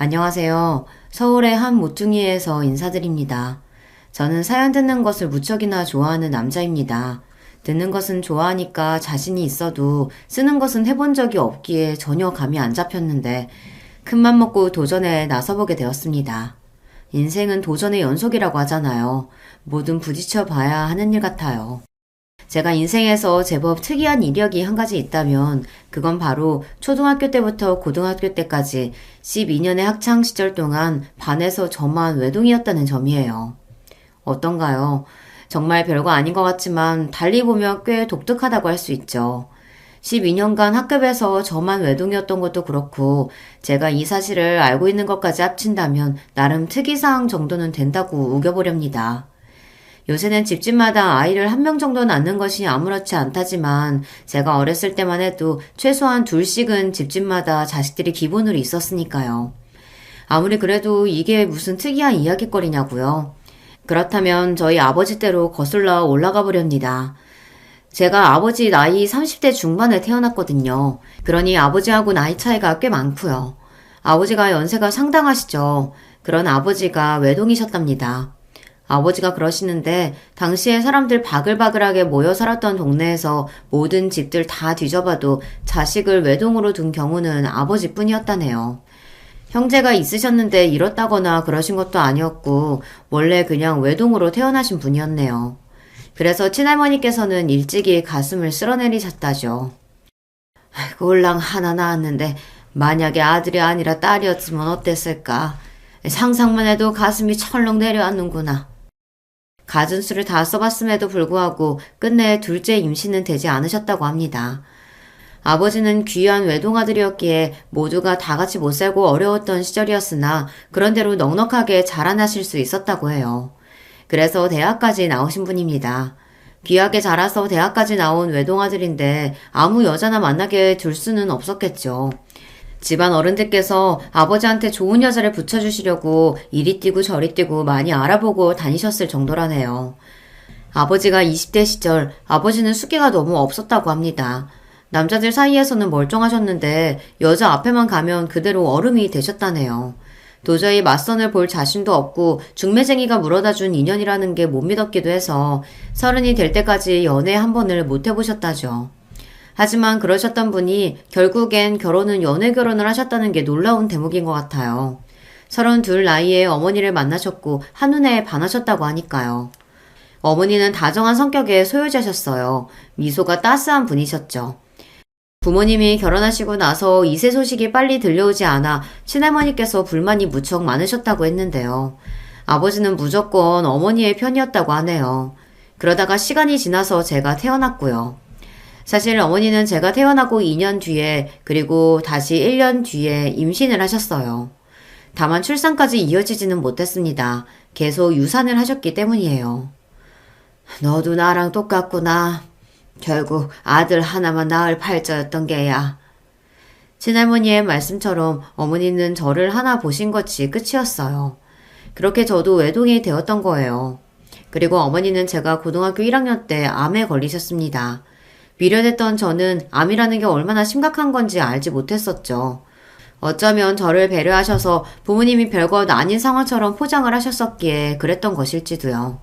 안녕하세요. 서울의 한 모퉁이에서 인사드립니다. 저는 사연 듣는 것을 무척이나 좋아하는 남자입니다. 듣는 것은 좋아하니까 자신이 있어도 쓰는 것은 해본 적이 없기에 전혀 감이 안 잡혔는데 큰맘 먹고 도전에 나서보게 되었습니다. 인생은 도전의 연속이라고 하잖아요. 뭐든 부딪혀 봐야 하는 일 같아요. 제가 인생에서 제법 특이한 이력이 한 가지 있다면 그건 바로 초등학교 때부터 고등학교 때까지 12년의 학창 시절 동안 반에서 저만 외동이었다는 점이에요. 어떤가요? 정말 별거 아닌 것 같지만 달리 보면 꽤 독특하다고 할 수 있죠. 12년간 학급에서 저만 외동이었던 것도 그렇고 제가 이 사실을 알고 있는 것까지 합친다면 나름 특이사항 정도는 된다고 우겨보렵니다. 요새는 집집마다 아이를 한 명 정도 낳는 것이 아무렇지 않다지만 제가 어렸을 때만 해도 최소한 둘씩은 집집마다 자식들이 기본으로 있었으니까요. 아무리 그래도 이게 무슨 특이한 이야깃거리냐고요. 그렇다면 저희 아버지 댁로 거슬러 올라가 보렵니다. 제가 아버지 나이 30대 중반에 태어났거든요. 그러니 아버지하고 나이 차이가 꽤 많고요. 아버지가 연세가 상당하시죠. 그런 아버지가 외동이셨답니다. 아버지가 그러시는데 당시에 사람들 바글바글하게 모여 살았던 동네에서 모든 집들 다 뒤져봐도 자식을 외동으로 둔 경우는 아버지뿐이었다네요. 형제가 있으셨는데 이렇다거나 그러신 것도 아니었고 원래 그냥 외동으로 태어나신 분이었네요. 그래서 친할머니께서는 일찍이 가슴을 쓸어내리셨다죠. 꼴랑 하나 낳았는데 만약에 아들이 아니라 딸이었으면 어땠을까. 상상만 해도 가슴이 철렁 내려앉는구나. 갖은 수를 다 써봤음에도 불구하고 끝내 둘째 임신은 되지 않으셨다고 합니다. 아버지는 귀한 외동아들이었기에 모두가 다 같이 못 살고 어려웠던 시절이었으나 그런대로 넉넉하게 자라나실 수 있었다고 해요. 그래서 대학까지 나오신 분입니다. 귀하게 자라서 대학까지 나온 외동아들인데 아무 여자나 만나게 둘 수는 없었겠죠. 집안 어른들께서 아버지한테 좋은 여자를 붙여주시려고 이리 뛰고 저리 뛰고 많이 알아보고 다니셨을 정도라네요. 아버지가 20대 시절 아버지는 숫기가 너무 없었다고 합니다. 남자들 사이에서는 멀쩡하셨는데 여자 앞에만 가면 그대로 얼음이 되셨다네요. 도저히 맞선을 볼 자신도 없고 중매쟁이가 물어다준 인연이라는 게 못 믿었기도 해서 30이 될 때까지 연애 한 번을 못 해보셨다죠. 하지만 그러셨던 분이 결국엔 결혼은 연애 결혼을 하셨다는 게 놀라운 대목인 것 같아요. 32 나이에 어머니를 만나셨고 한눈에 반하셨다고 하니까요. 어머니는 다정한 성격의 소유자셨어요. 미소가 따스한 분이셨죠. 부모님이 결혼하시고 나서 2세 소식이 빨리 들려오지 않아 친할머니께서 불만이 무척 많으셨다고 했는데요. 아버지는 무조건 어머니의 편이었다고 하네요. 그러다가 시간이 지나서 제가 태어났고요. 사실 어머니는 제가 태어나고 2년 뒤에 그리고 다시 1년 뒤에 임신을 하셨어요. 다만 출산까지 이어지지는 못했습니다. 계속 유산을 하셨기 때문이에요. 너도 나랑 똑같구나. 결국 아들 하나만 낳을 팔자였던 게야. 친할머니의 말씀처럼 어머니는 저를 하나 보신 것이 끝이었어요. 그렇게 저도 외동이 되었던 거예요. 그리고 어머니는 제가 고등학교 1학년 때 암에 걸리셨습니다. 미련했던 저는 암이라는 게 얼마나 심각한 건지 알지 못했었죠. 어쩌면 저를 배려하셔서 부모님이 별것 아닌 상황처럼 포장을 하셨었기에 그랬던 것일지도요.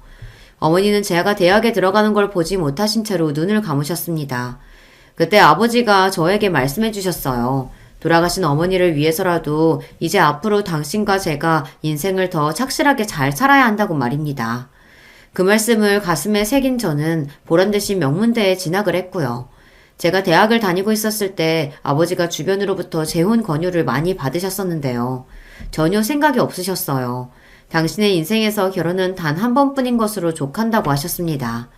어머니는 제가 대학에 들어가는 걸 보지 못하신 채로 눈을 감으셨습니다. 그때 아버지가 저에게 말씀해 주셨어요. 돌아가신 어머니를 위해서라도 이제 앞으로 당신과 제가 인생을 더 착실하게 잘 살아야 한다고 말입니다. 그 말씀을 가슴에 새긴 저는 보란듯이 명문대에 진학을 했고요. 제가 대학을 다니고 있었을 때 아버지가 주변으로부터 재혼 권유를 많이 받으셨었는데요. 전혀 생각이 없으셨어요. 당신의 인생에서 결혼은 단 한 번뿐인 것으로 족한다고 하셨습니다.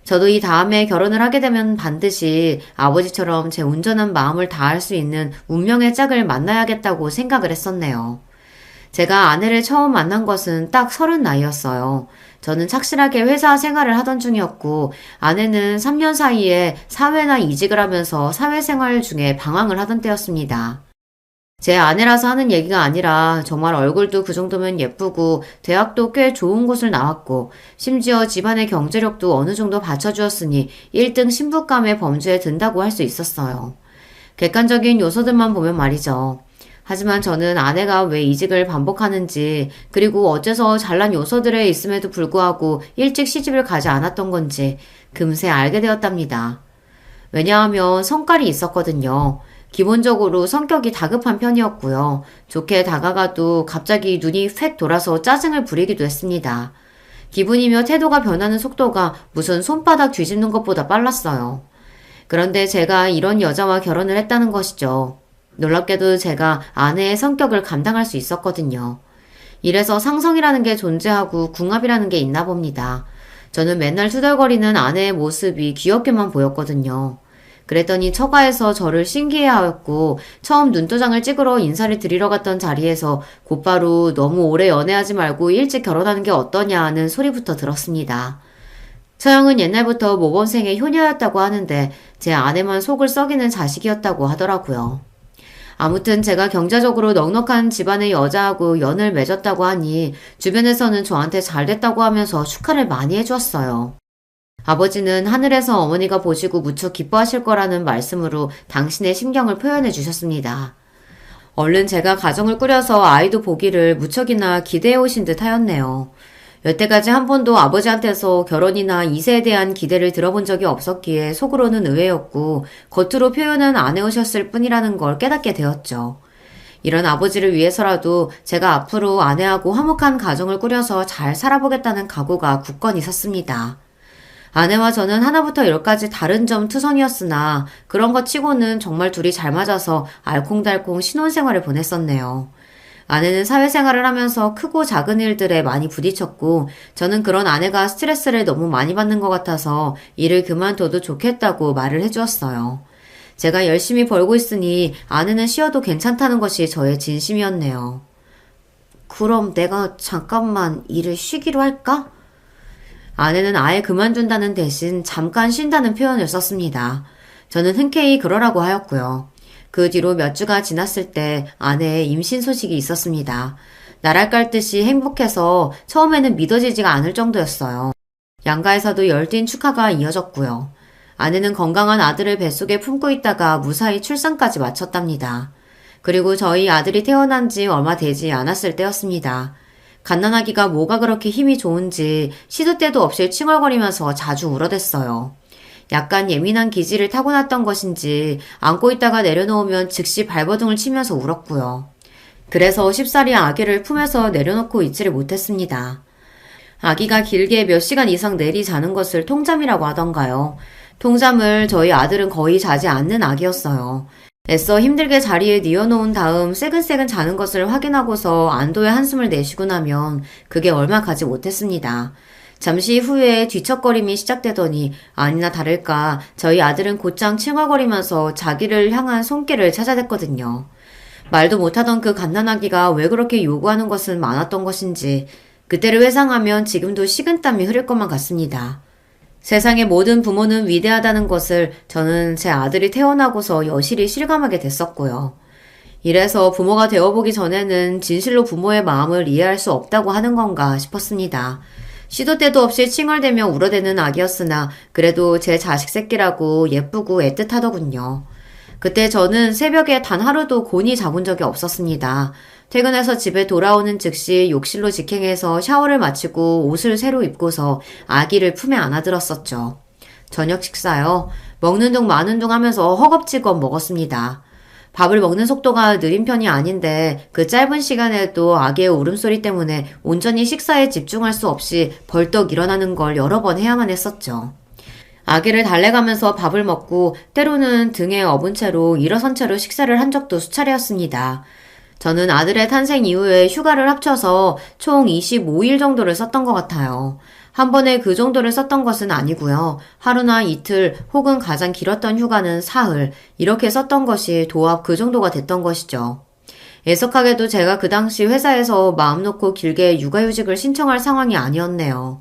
저도 이 다음에 결혼을 하게 되면 반드시 아버지처럼 제 온전한 마음을 다할 수 있는 운명의 짝을 만나야겠다고 생각을 했었네요. 제가 아내를 처음 만난 것은 딱 30 나이였어요. 저는 착실하게 회사 생활을 하던 중이었고 아내는 3년 사이에 사회나 이직을 하면서 사회생활 중에 방황을 하던 때였습니다. 제 아내라서 하는 얘기가 아니라 정말 얼굴도 그 정도면 예쁘고 대학도 꽤 좋은 곳을 나왔고 심지어 집안의 경제력도 어느 정도 받쳐주었으니 1등 신부감의 범주에 든다고 할 수 있었어요. 객관적인 요소들만 보면 말이죠. 하지만 저는 아내가 왜 이직을 반복하는지, 그리고 어째서 잘난 요소들에 있음에도 불구하고 일찍 시집을 가지 않았던 건지 금세 알게 되었답니다. 왜냐하면 성깔이 있었거든요. 기본적으로 성격이 다급한 편이었고요. 좋게 다가가도 갑자기 눈이 휙 돌아서 짜증을 부리기도 했습니다. 기분이며 태도가 변하는 속도가 무슨 손바닥 뒤집는 것보다 빨랐어요. 그런데 제가 이런 여자와 결혼을 했다는 것이죠. 놀랍게도 제가 아내의 성격을 감당할 수 있었거든요. 이래서 상성이라는 게 존재하고 궁합이라는 게 있나 봅니다. 저는 맨날 투덜거리는 아내의 모습이 귀엽게만 보였거든요. 그랬더니 처가에서 저를 신기해하였고 처음 눈도장을 찍으러 인사를 드리러 갔던 자리에서 곧바로 너무 오래 연애하지 말고 일찍 결혼하는 게 어떠냐는 소리부터 들었습니다. 처형은 옛날부터 모범생의 효녀였다고 하는데 제 아내만 속을 썩이는 자식이었다고 하더라고요. 아무튼 제가 경제적으로 넉넉한 집안의 여자하고 연을 맺었다고 하니 주변에서는 저한테 잘 됐다고 하면서 축하를 많이 해주었어요. 아버지는 하늘에서 어머니가 보시고 무척 기뻐하실 거라는 말씀으로 당신의 심경을 표현해 주셨습니다. 얼른 제가 가정을 꾸려서 아이도 보기를 무척이나 기대해 오신 듯 하였네요. 여태까지 한 번도 아버지한테서 결혼이나 이세에 대한 기대를 들어본 적이 없었기에 속으로는 의외였고 겉으로 표현은 안 해오셨을 뿐이라는 걸 깨닫게 되었죠. 이런 아버지를 위해서라도 제가 앞으로 아내하고 화목한 가정을 꾸려서 잘 살아보겠다는 각오가 굳건히 섰습니다. 아내와 저는 하나부터 열까지 다른 점 투성이었으나 그런 것 치고는 정말 둘이 잘 맞아서 알콩달콩 신혼생활을 보냈었네요. 아내는 사회생활을 하면서 크고 작은 일들에 많이 부딪혔고 저는 그런 아내가 스트레스를 너무 많이 받는 것 같아서 일을 그만둬도 좋겠다고 말을 해주었어요. 제가 열심히 벌고 있으니 아내는 쉬어도 괜찮다는 것이 저의 진심이었네요. 그럼 내가 잠깐만 일을 쉬기로 할까? 아내는 아예 그만둔다는 대신 잠깐 쉰다는 표현을 썼습니다. 저는 흔쾌히 그러라고 하였고요. 그 뒤로 몇 주가 지났을 때 아내의 임신 소식이 있었습니다. 나랄 깔듯이 행복해서 처음에는 믿어지지가 않을 정도였어요. 양가에서도 열띤 축하가 이어졌고요. 아내는 건강한 아들을 뱃속에 품고 있다가 무사히 출산까지 마쳤답니다. 그리고 저희 아들이 태어난 지 얼마 되지 않았을 때였습니다. 갓난아기가 뭐가 그렇게 힘이 좋은지 시도 때도 없이 칭얼거리면서 자주 울어댔어요. 약간 예민한 기질을 타고났던 것인지 안고 있다가 내려놓으면 즉시 발버둥을 치면서 울었고요. 그래서 쉽사리 아기를 품에서 내려놓고 있지를 못했습니다. 아기가 길게 몇 시간 이상 내리 자는 것을 통잠이라고 하던가요. 통잠을 저희 아들은 거의 자지 않는 아기였어요. 애써 힘들게 자리에 뉘어놓은 다음 새근새근 자는 것을 확인하고서 안도의 한숨을 내쉬고 나면 그게 얼마 가지 못했습니다. 잠시 후에 뒤척거림이 시작되더니 아니나 다를까 저희 아들은 곧장 칭얼거리면서 자기를 향한 손길을 찾아댔거든요. 말도 못하던 그 갓난아기가 왜 그렇게 요구하는 것은 많았던 것인지 그때를 회상하면 지금도 식은땀이 흐를 것만 같습니다. 세상의 모든 부모는 위대하다는 것을 저는 제 아들이 태어나고서 여실히 실감하게 됐었고요. 이래서 부모가 되어보기 전에는 진실로 부모의 마음을 이해할 수 없다고 하는 건가 싶었습니다. 시도 때도 없이 칭얼대며 울어대는 아기였으나 그래도 제 자식 새끼라고 예쁘고 애틋하더군요. 그때 저는 새벽에 단 하루도 곤히 자본 적이 없었습니다. 퇴근해서 집에 돌아오는 즉시 욕실로 직행해서 샤워를 마치고 옷을 새로 입고서 아기를 품에 안아들었었죠. 저녁 식사요. 먹는 둥 마는 둥 하면서 허겁지겁 먹었습니다. 밥을 먹는 속도가 느린 편이 아닌데 그 짧은 시간에도 아기의 울음소리 때문에 온전히 식사에 집중할 수 없이 벌떡 일어나는 걸 여러 번 해야만 했었죠. 아기를 달래가면서 밥을 먹고 때로는 등에 업은 채로 일어선 채로 식사를 한 적도 수차례였습니다. 저는 아들의 탄생 이후에 휴가를 합쳐서 총 25일 정도를 썼던 것 같아요. 한 번에 그 정도를 썼던 것은 아니고요. 하루나 이틀 혹은 가장 길었던 휴가는 사흘 이렇게 썼던 것이 도합 그 정도가 됐던 것이죠. 애석하게도 제가 그 당시 회사에서 마음 놓고 길게 육아휴직을 신청할 상황이 아니었네요.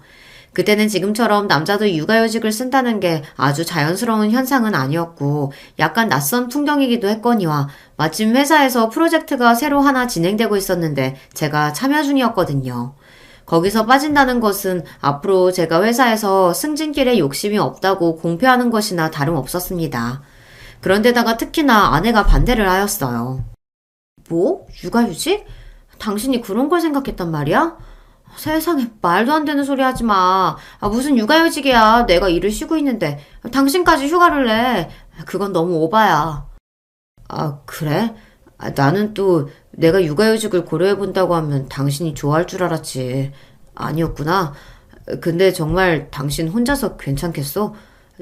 그때는 지금처럼 남자도 육아휴직을 쓴다는 게 아주 자연스러운 현상은 아니었고 약간 낯선 풍경이기도 했거니와 마침 회사에서 프로젝트가 새로 하나 진행되고 있었는데 제가 참여 중이었거든요. 거기서 빠진다는 것은 앞으로 제가 회사에서 승진길에 욕심이 없다고 공표하는 것이나 다름없었습니다. 그런데다가 특히나 아내가 반대를 하였어요. 뭐? 육아휴직? 당신이 그런 걸 생각했단 말이야? 세상에, 말도 안 되는 소리 하지 마. 무슨 육아휴직이야. 내가 일을 쉬고 있는데 당신까지 휴가를 내. 그건 너무 오바야. 그래? 나는 또 내가 육아휴직을 고려해본다고 하면 당신이 좋아할 줄 알았지. 아니었구나. 근데 정말 당신 혼자서 괜찮겠어?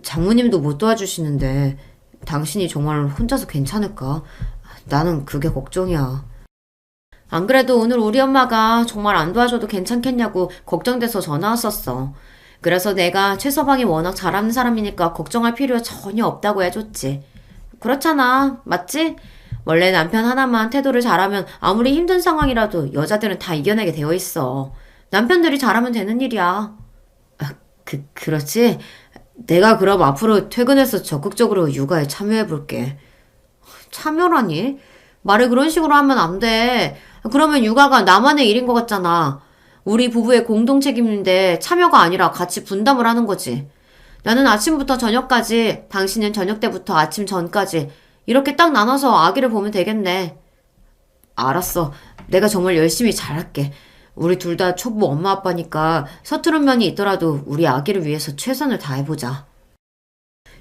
장모님도 못 도와주시는데 당신이 정말 혼자서 괜찮을까? 나는 그게 걱정이야. 안 그래도 오늘 우리 엄마가 정말 안 도와줘도 괜찮겠냐고 걱정돼서 전화 왔었어. 그래서 내가 최서방이 워낙 잘하는 사람이니까 걱정할 필요 전혀 없다고 해줬지. 그렇잖아. 맞지? 원래 남편 하나만 태도를 잘하면 아무리 힘든 상황이라도 여자들은 다 이겨내게 되어 있어. 남편들이 잘하면 되는 일이야. 그렇지? 내가 그럼 앞으로 퇴근해서 적극적으로 육아에 참여해볼게. 참여라니? 말을 그런 식으로 하면 안 돼. 그러면 육아가 나만의 일인 것 같잖아. 우리 부부의 공동 책임인데 참여가 아니라 같이 분담을 하는 거지. 나는 아침부터 저녁까지, 당신은 저녁 때부터 아침 전까지 이렇게 딱 나눠서 아기를 보면 되겠네. 알았어. 내가 정말 열심히 잘할게. 우리 둘 다 초보 엄마 아빠니까 서투른 면이 있더라도 우리 아기를 위해서 최선을 다해보자.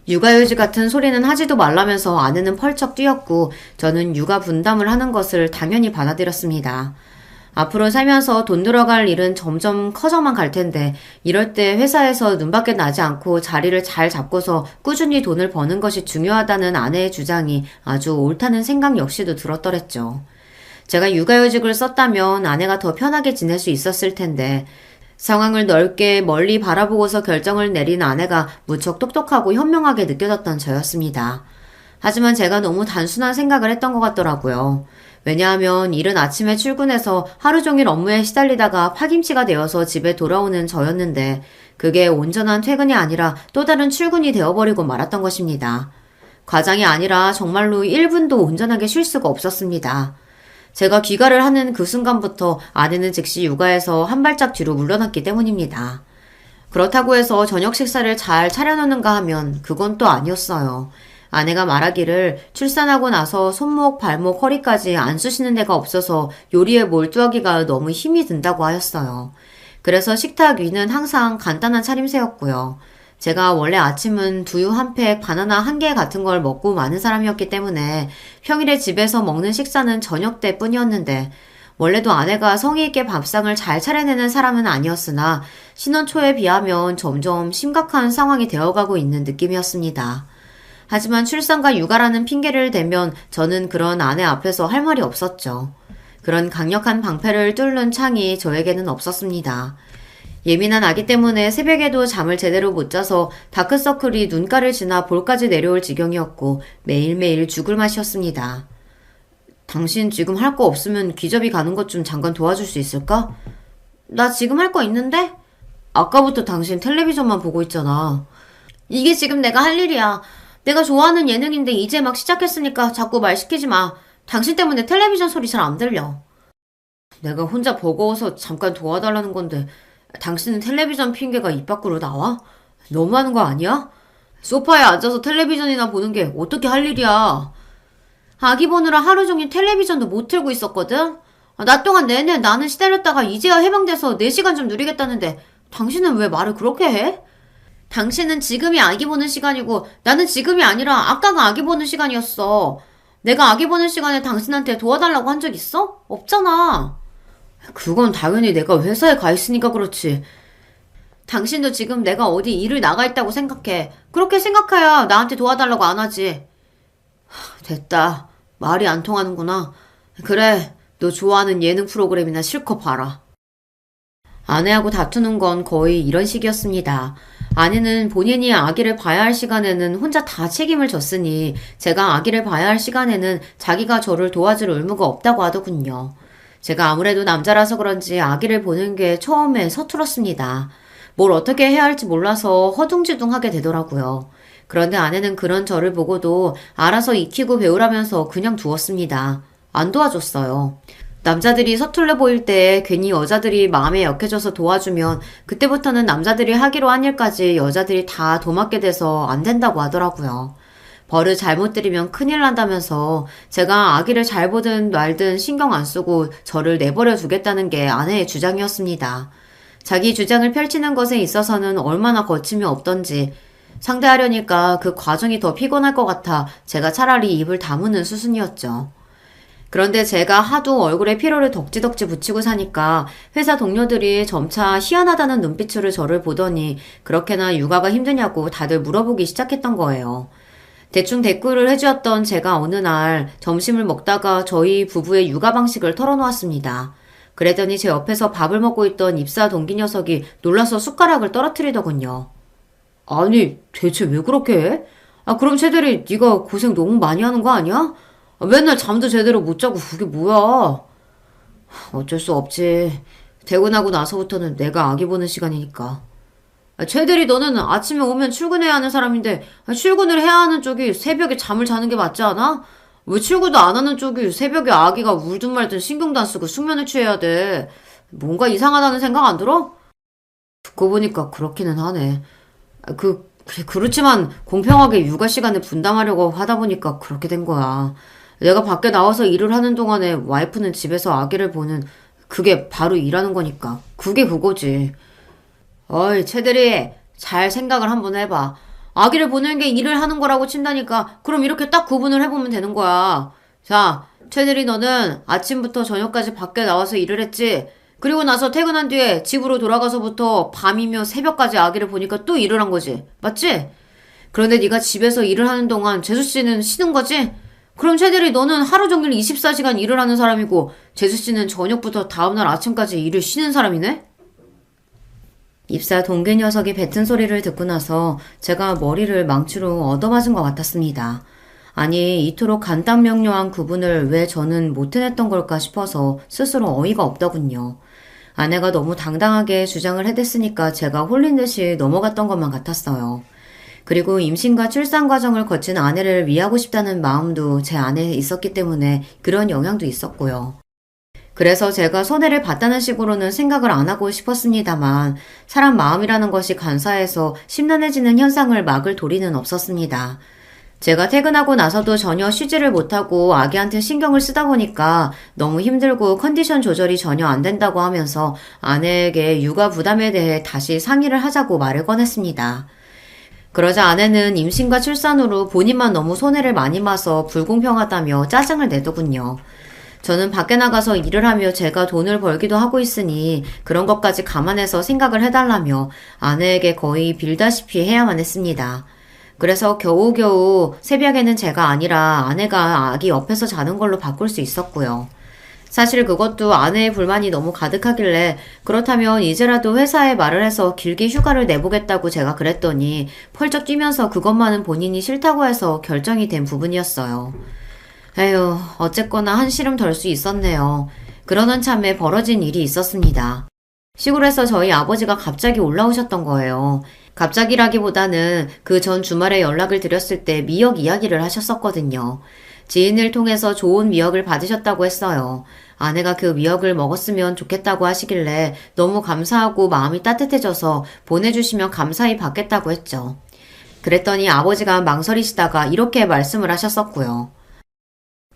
육아휴직 같은 소리는 하지도 말라면서 아내는 펄쩍 뛰었고 저는 육아 분담을 하는 것을 당연히 받아들였습니다. 앞으로 살면서 돈 들어갈 일은 점점 커져만 갈 텐데 이럴 때 회사에서 눈밖에 나지 않고 자리를 잘 잡고서 꾸준히 돈을 버는 것이 중요하다는 아내의 주장이 아주 옳다는 생각 역시도 들었더랬죠. 제가 육아휴직을 썼다면 아내가 더 편하게 지낼 수 있었을 텐데 상황을 넓게 멀리 바라보고서 결정을 내린 아내가 무척 똑똑하고 현명하게 느껴졌던 저였습니다. 하지만 제가 너무 단순한 생각을 했던 것 같더라고요. 왜냐하면 이른 아침에 출근해서 하루 종일 업무에 시달리다가 파김치가 되어서 집에 돌아오는 저였는데 그게 온전한 퇴근이 아니라 또 다른 출근이 되어버리고 말았던 것입니다. 과장이 아니라 정말로 1분도 온전하게 쉴 수가 없었습니다. 제가 귀가를 하는 그 순간부터 아내는 즉시 육아에서 한 발짝 뒤로 물러났기 때문입니다. 그렇다고 해서 저녁 식사를 잘 차려놓는가 하면 그건 또 아니었어요. 아내가 말하기를 출산하고 나서 손목, 발목, 허리까지 안 쑤시는 데가 없어서 요리에 몰두하기가 너무 힘이 든다고 하였어요. 그래서 식탁 위는 항상 간단한 차림새였고요. 제가 원래 아침은 두유 한 팩, 바나나 한 개 같은 걸 먹고 마는 사람이었기 때문에 평일에 집에서 먹는 식사는 저녁 때 뿐이었는데 원래도 아내가 성의 있게 밥상을 잘 차려내는 사람은 아니었으나 신혼 초에 비하면 점점 심각한 상황이 되어가고 있는 느낌이었습니다. 하지만 출산과 육아라는 핑계를 대면 저는 그런 아내 앞에서 할 말이 없었죠. 그런 강력한 방패를 뚫는 창이 저에게는 없었습니다. 예민한 아기 때문에 새벽에도 잠을 제대로 못 자서 다크서클이 눈가를 지나 볼까지 내려올 지경이었고 매일매일 죽을 맛이었습니다. 당신 지금 할 거 없으면 기저귀 가는 것 좀 잠깐 도와줄 수 있을까? 나 지금 할 거 있는데? 아까부터 당신 텔레비전만 보고 있잖아. 이게 지금 내가 할 일이야. 내가 좋아하는 예능인데 이제 막 시작했으니까 자꾸 말 시키지 마. 당신 때문에 텔레비전 소리 잘 안 들려. 내가 혼자 버거워서 잠깐 도와달라는 건데 당신은 텔레비전 핑계가 입 밖으로 나와? 너무하는 거 아니야? 소파에 앉아서 텔레비전이나 보는 게 어떻게 할 일이야. 아기 보느라 하루 종일 텔레비전도 못 틀고 있었거든? 낮 동안 내내 나는 시달렸다가 이제야 해방돼서 4시간 좀 누리겠다는데 당신은 왜 말을 그렇게 해? 당신은 지금이 아기 보는 시간이고 나는 지금이 아니라 아까가 아기 보는 시간이었어. 내가 아기 보는 시간에 당신한테 도와달라고 한 적 있어? 없잖아. 그건 당연히 내가 회사에 가 있으니까 그렇지. 당신도 지금 내가 어디 일을 나가 있다고 생각해. 그렇게 생각해야 나한테 도와달라고 안 하지. 됐다. 말이 안 통하는구나. 그래, 너 좋아하는 예능 프로그램이나 실컷 봐라. 아내하고 다투는 건 거의 이런 식이었습니다. 아내는 본인이 아기를 봐야 할 시간에는 혼자 다 책임을 졌으니 제가 아기를 봐야 할 시간에는 자기가 저를 도와줄 의무가 없다고 하더군요. 제가 아무래도 남자라서 그런지 아기를 보는 게 처음에 서툴었습니다. 뭘 어떻게 해야 할지 몰라서 허둥지둥하게 되더라고요. 그런데 아내는 그런 저를 보고도 알아서 익히고 배우라면서 그냥 두었습니다. 안 도와줬어요. 남자들이 서툴러 보일 때 괜히 여자들이 마음에 약해져서 도와주면 그때부터는 남자들이 하기로 한 일까지 여자들이 다 도맡게 돼서 안 된다고 하더라고요. 벌을 잘못 들이면 큰일 난다면서 제가 아기를 잘 보든 말든 신경 안 쓰고 저를 내버려 두겠다는 게 아내의 주장이었습니다. 자기 주장을 펼치는 것에 있어서는 얼마나 거침이 없던지 상대하려니까 그 과정이 더 피곤할 것 같아 제가 차라리 입을 다무는 수순이었죠. 그런데 제가 하도 얼굴에 피로를 덕지덕지 붙이고 사니까 회사 동료들이 점차 희한하다는 눈빛으로 저를 보더니 그렇게나 육아가 힘드냐고 다들 물어보기 시작했던 거예요. 대충 대꾸를 해주었던 제가 어느 날 점심을 먹다가 저희 부부의 육아 방식을 털어놓았습니다. 그랬더니 제 옆에서 밥을 먹고 있던 입사 동기 녀석이 놀라서 숟가락을 떨어뜨리더군요. 아니, 대체 왜 그렇게 해? 그럼 쟤들이 네가 고생 너무 많이 하는 거 아니야? 맨날 잠도 제대로 못 자고 그게 뭐야? 어쩔 수 없지. 퇴근하고 나서부터는 내가 아기 보는 시간이니까. 쟤들이 너는 아침에 오면 출근해야 하는 사람인데 출근을 해야 하는 쪽이 새벽에 잠을 자는 게 맞지 않아? 왜 출근도 안 하는 쪽이 새벽에 아기가 울든 말든 신경도 안 쓰고 숙면을 취해야 돼? 뭔가 이상하다는 생각 안 들어? 듣고 보니까 그렇기는 하네. 그래, 그렇지만 공평하게 육아 시간을 분담하려고 하다 보니까 그렇게 된 거야. 내가 밖에 나와서 일을 하는 동안에 와이프는 집에서 아기를 보는 그게 바로 일하는 거니까. 그게 그거지. 어이, 채들이 잘 생각을 한번 해봐. 아기를 보는 게 일을 하는 거라고 친다니까. 그럼 이렇게 딱 구분을 해보면 되는 거야. 자, 채들이 너는 아침부터 저녁까지 밖에 나와서 일을 했지. 그리고 나서 퇴근한 뒤에 집으로 돌아가서부터 밤이며 새벽까지 아기를 보니까 또 일을 한 거지. 맞지? 그런데 네가 집에서 일을 하는 동안 재수 씨는 쉬는 거지? 그럼 쟤들이 너는 하루 종일 24시간 일을 하는 사람이고 재수 씨는 저녁부터 다음날 아침까지 일을 쉬는 사람이네? 입사 동기 녀석이 뱉은 소리를 듣고 나서 제가 머리를 망치로 얻어맞은 것 같았습니다. 아니, 이토록 간단명료한 구분을 왜 저는 못 해냈던 걸까 싶어서 스스로 어이가 없더군요. 아내가 너무 당당하게 주장을 해댔으니까 제가 홀린 듯이 넘어갔던 것만 같았어요. 그리고 임신과 출산 과정을 거친 아내를 위하고 싶다는 마음도 제 안에 있었기 때문에 그런 영향도 있었고요. 그래서 제가 손해를 봤다는 식으로는 생각을 안 하고 싶었습니다만 사람 마음이라는 것이 간사해서 심란해지는 현상을 막을 도리는 없었습니다. 제가 퇴근하고 나서도 전혀 쉬지를 못하고 아기한테 신경을 쓰다 보니까 너무 힘들고 컨디션 조절이 전혀 안 된다고 하면서 아내에게 육아 부담에 대해 다시 상의를 하자고 말을 꺼냈습니다. 그러자 아내는 임신과 출산으로 본인만 너무 손해를 많이 봐서 불공평하다며 짜증을 내더군요. 저는 밖에 나가서 일을 하며 제가 돈을 벌기도 하고 있으니 그런 것까지 감안해서 생각을 해달라며 아내에게 거의 빌다시피 해야만 했습니다. 그래서 겨우겨우 새벽에는 제가 아니라 아내가 아기 옆에서 자는 걸로 바꿀 수 있었고요. 사실 그것도 아내의 불만이 너무 가득하길래 그렇다면 이제라도 회사에 말을 해서 길게 휴가를 내보겠다고 제가 그랬더니 펄쩍 뛰면서 그것만은 본인이 싫다고 해서 결정이 된 부분이었어요. 에휴, 어쨌거나 한시름 덜 수 있었네요. 그러던 참에 벌어진 일이 있었습니다. 시골에서 저희 아버지가 갑자기 올라오셨던 거예요. 갑자기라기보다는 그 전 주말에 연락을 드렸을 때 미역 이야기를 하셨었거든요. 지인을 통해서 좋은 미역을 받으셨다고 했어요. 아내가 그 미역을 먹었으면 좋겠다고 하시길래 너무 감사하고 마음이 따뜻해져서 보내주시면 감사히 받겠다고 했죠. 그랬더니 아버지가 망설이시다가 이렇게 말씀을 하셨었고요.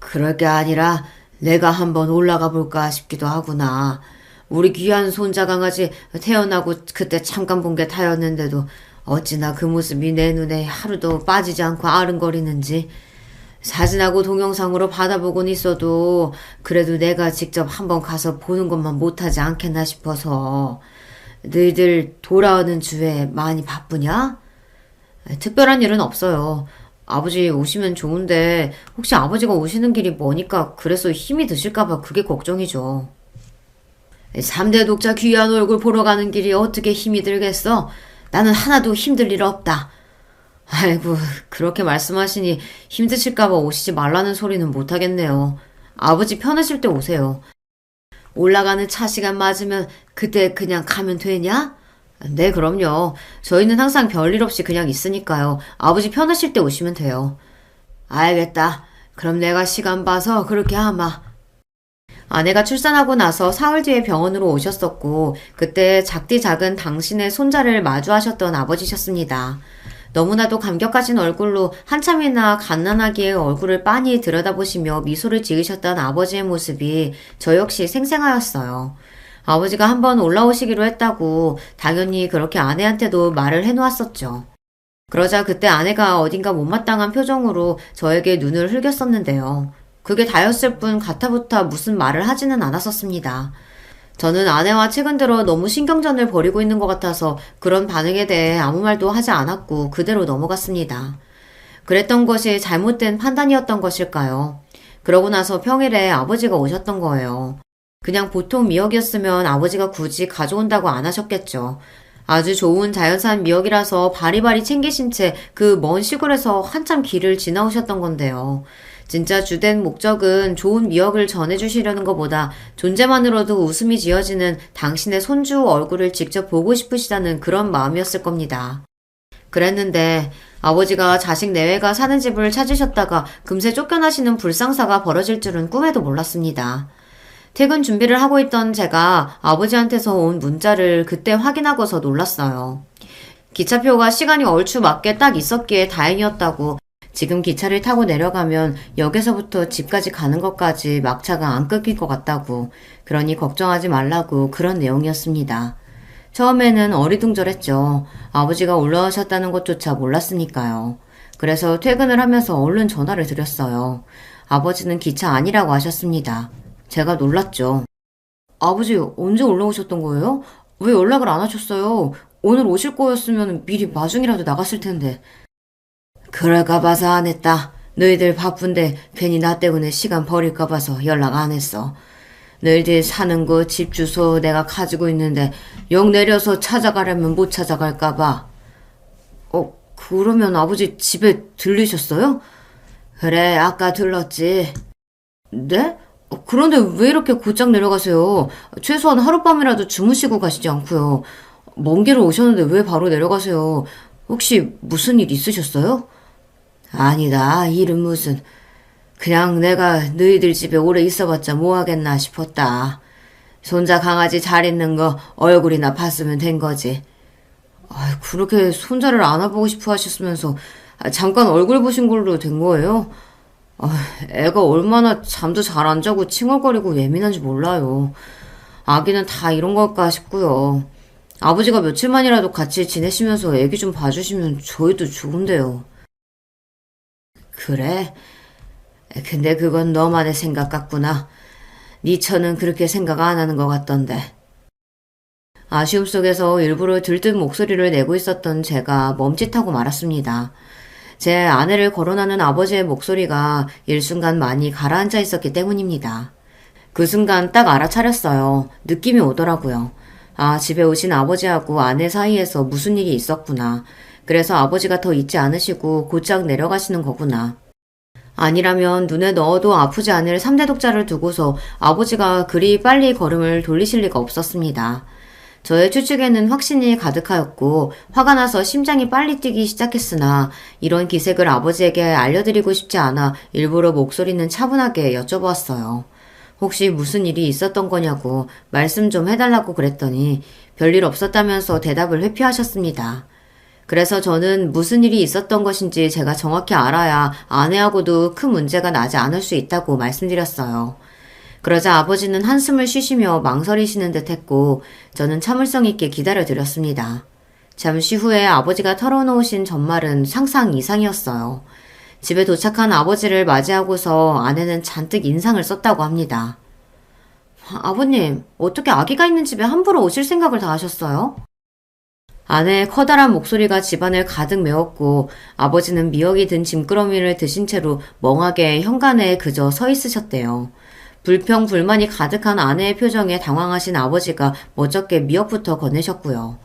그럴 게 아니라 내가 한번 올라가 볼까 싶기도 하구나. 우리 귀한 손자 강아지 태어나고 그때 잠깐 본 게 다였는데도 어찌나 그 모습이 내 눈에 하루도 빠지지 않고 아른거리는지. 사진하고 동영상으로 받아보곤 있어도 그래도 내가 직접 한번 가서 보는 것만 못하지 않겠나 싶어서. 너희들 돌아오는 주에 많이 바쁘냐? 특별한 일은 없어요. 아버지 오시면 좋은데 혹시 아버지가 오시는 길이 머니까 그래서 힘이 드실까봐 그게 걱정이죠. 3대 독자 귀한 얼굴 보러 가는 길이 어떻게 힘이 들겠어? 나는 하나도 힘들 일 없다. 아이고, 그렇게 말씀하시니 힘드실까봐 오시지 말라는 소리는 못하겠네요. 아버지 편하실 때 오세요. 올라가는 차 시간 맞으면 그때 그냥 가면 되냐? 네, 그럼요. 저희는 항상 별일 없이 그냥 있으니까요. 아버지 편하실 때 오시면 돼요. 알겠다. 그럼 내가 시간 봐서 그렇게 하마. 아내가 출산하고 나서 사흘 뒤에 병원으로 오셨었고 그때 작디 작은 당신의 손자를 마주하셨던 아버지셨습니다. 너무나도 감격 가진 얼굴로 한참이나 갓난아기의 얼굴을 빤히 들여다보시며 미소를 지으셨던 아버지의 모습이 저 역시 생생하였어요. 아버지가 한번 올라오시기로 했다고 당연히 그렇게 아내한테도 말을 해놓았었죠. 그러자 그때 아내가 어딘가 못마땅한 표정으로 저에게 눈을 흘겼었는데요. 그게 다였을 뿐 가타부타 무슨 말을 하지는 않았었습니다. 저는 아내와 최근 들어 너무 신경전을 벌이고 있는 것 같아서 그런 반응에 대해 아무 말도 하지 않았고 그대로 넘어갔습니다. 그랬던 것이 잘못된 판단이었던 것일까요? 그러고 나서 평일에 아버지가 오셨던 거예요. 그냥 보통 미역이었으면 아버지가 굳이 가져온다고 안 하셨겠죠. 아주 좋은 자연산 미역이라서 바리바리 챙기신 채 그 먼 시골에서 한참 길을 지나오셨던 건데요. 진짜 주된 목적은 좋은 미역을 전해주시려는 것보다 존재만으로도 웃음이 지어지는 당신의 손주 얼굴을 직접 보고 싶으시다는 그런 마음이었을 겁니다. 그랬는데 아버지가 자식 내외가 사는 집을 찾으셨다가 금세 쫓겨나시는 불상사가 벌어질 줄은 꿈에도 몰랐습니다. 퇴근 준비를 하고 있던 제가 아버지한테서 온 문자를 그때 확인하고서 놀랐어요. 기차표가 시간이 얼추 맞게 딱 있었기에 다행이었다고, 지금 기차를 타고 내려가면 역에서부터 집까지 가는 것까지 막차가 안 끊길 것 같다고, 그러니 걱정하지 말라고 그런 내용이었습니다. 처음에는 어리둥절했죠. 아버지가 올라오셨다는 것조차 몰랐으니까요. 그래서 퇴근을 하면서 얼른 전화를 드렸어요. 아버지는 기차 아니라고 하셨습니다. 제가 놀랐죠. 아버지 언제 올라오셨던 거예요? 왜 연락을 안 하셨어요? 오늘 오실 거였으면 미리 마중이라도 나갔을 텐데. 그럴까 봐서 안 했다. 너희들 바쁜데 괜히 나 때문에 시간 버릴까 봐서 연락 안 했어. 너희들 사는 곳, 집 주소 내가 가지고 있는데 역 내려서 찾아가려면 못 찾아갈까 봐. 그러면 아버지 집에 들리셨어요? 그래, 아까 들렀지. 네? 그런데 왜 이렇게 곧장 내려가세요? 최소한 하룻밤이라도 주무시고 가시지 않고요. 먼 길을 오셨는데 왜 바로 내려가세요? 혹시 무슨 일 있으셨어요? 아니다, 일은 무슨. 그냥 내가 너희들 집에 오래 있어봤자 뭐하겠나 싶었다. 손자 강아지 잘 있는 거 얼굴이나 봤으면 된 거지. 그렇게 손자를 안아보고 싶어 하셨으면서 잠깐 얼굴 보신 걸로 된 거예요? 애가 얼마나 잠도 잘 안 자고 칭얼거리고 예민한지 몰라요. 아기는 다 이런 걸까 싶고요. 아버지가 며칠만이라도 같이 지내시면서 애기 좀 봐주시면 저희도 좋은데요. 그래? 근데 그건 너만의 생각 같구나. 네 처는 그렇게 생각 안 하는 것 같던데. 아쉬움 속에서 일부러 들뜬 목소리를 내고 있었던 제가 멈칫하고 말았습니다. 제 아내를 거론하는 아버지의 목소리가 일순간 많이 가라앉아 있었기 때문입니다. 그 순간 딱 알아차렸어요. 느낌이 오더라고요. 집에 오신 아버지하고 아내 사이에서 무슨 일이 있었구나. 그래서 아버지가 더 있지 않으시고 곧장 내려가시는 거구나. 아니라면 눈에 넣어도 아프지 않을 3대 독자를 두고서 아버지가 그리 빨리 걸음을 돌리실 리가 없었습니다. 저의 추측에는 확신이 가득하였고 화가 나서 심장이 빨리 뛰기 시작했으나 이런 기색을 아버지에게 알려드리고 싶지 않아 일부러 목소리는 차분하게 여쭤보았어요. 혹시 무슨 일이 있었던 거냐고 말씀 좀 해달라고 그랬더니 별일 없었다면서 대답을 회피하셨습니다. 그래서 저는 무슨 일이 있었던 것인지 제가 정확히 알아야 아내하고도 큰 문제가 나지 않을 수 있다고 말씀드렸어요. 그러자 아버지는 한숨을 쉬시며 망설이시는 듯 했고 저는 참을성 있게 기다려드렸습니다. 잠시 후에 아버지가 털어놓으신 전말은 상상 이상이었어요. 집에 도착한 아버지를 맞이하고서 아내는 잔뜩 인상을 썼다고 합니다. 아버님, 어떻게 아기가 있는 집에 함부로 오실 생각을 다 하셨어요? 아내의 커다란 목소리가 집안을 가득 메웠고 아버지는 미역이 든 짐끄러미를 드신 채로 멍하게 현관에 그저 서 있으셨대요. 불평 불만이 가득한 아내의 표정에 당황하신 아버지가 멋쩍게 미역부터 건네셨고요.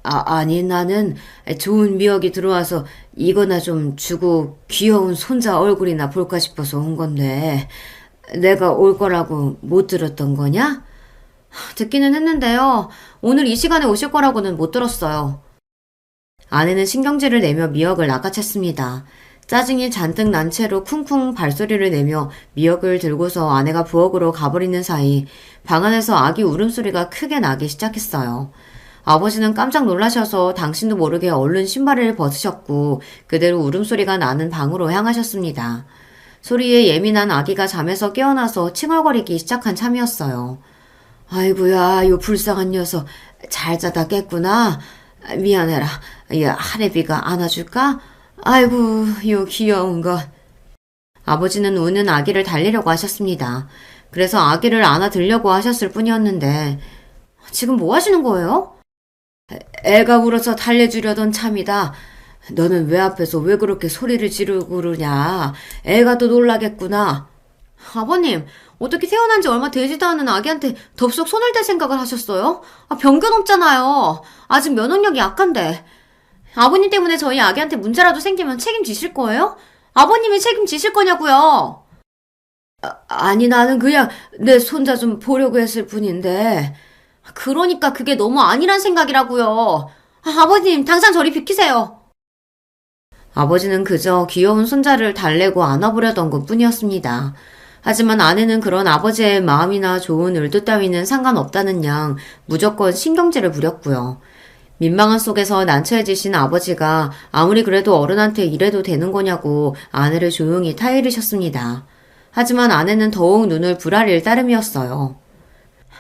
아니 나는 좋은 미역이 들어와서 이거나 좀 주고 귀여운 손자 얼굴이나 볼까 싶어서 온 건데 내가 올 거라고 못 들었던 거냐? 듣기는 했는데요. 오늘 이 시간에 오실 거라고는 못 들었어요. 아내는 신경질을 내며 미역을 낚아챘습니다. 짜증이 잔뜩 난 채로 쿵쿵 발소리를 내며 미역을 들고서 아내가 부엌으로 가버리는 사이 방 안에서 아기 울음소리가 크게 나기 시작했어요. 아버지는 깜짝 놀라셔서 당신도 모르게 얼른 신발을 벗으셨고 그대로 울음소리가 나는 방으로 향하셨습니다. 소리에 예민한 아기가 잠에서 깨어나서 칭얼거리기 시작한 참이었어요. 아이고야, 요 불쌍한 녀석. 잘 자다 깼구나. 미안해라. 야, 하래비가 안아줄까? 아이고, 요 귀여운 것. 아버지는 우는 아기를 달래려고 하셨습니다. 그래서 아기를 안아들려고 하셨을 뿐이었는데 지금 뭐 하시는 거예요? 애가 울어서 달래주려던 참이다. 너는 왜 앞에서 왜 그렇게 소리를 지르고 그러냐. 애가 또 놀라겠구나. 아버님, 어떻게 태어난 지 얼마 되지도 않은 아기한테 덥석 손을 댈 생각을 하셨어요? 병견 없잖아요. 아직 면역력이 약한데. 아버님 때문에 저희 아기한테 문제라도 생기면 책임지실 거예요? 아버님이 책임지실 거냐고요? 아니, 나는 그냥 내 손자 좀 보려고 했을 뿐인데. 그러니까 그게 너무 아니란 생각이라고요. 아버님, 당장 저리 비키세요. 아버지는 그저 귀여운 손자를 달래고 안아보려던 것 뿐이었습니다. 하지만 아내는 그런 아버지의 마음이나 좋은 의도 따위는 상관없다는 양 무조건 신경질을 부렸고요. 민망한 속에서 난처해지신 아버지가 아무리 그래도 어른한테 이래도 되는 거냐고 아내를 조용히 타이르셨습니다. 하지만 아내는 더욱 눈을 부라릴 따름이었어요.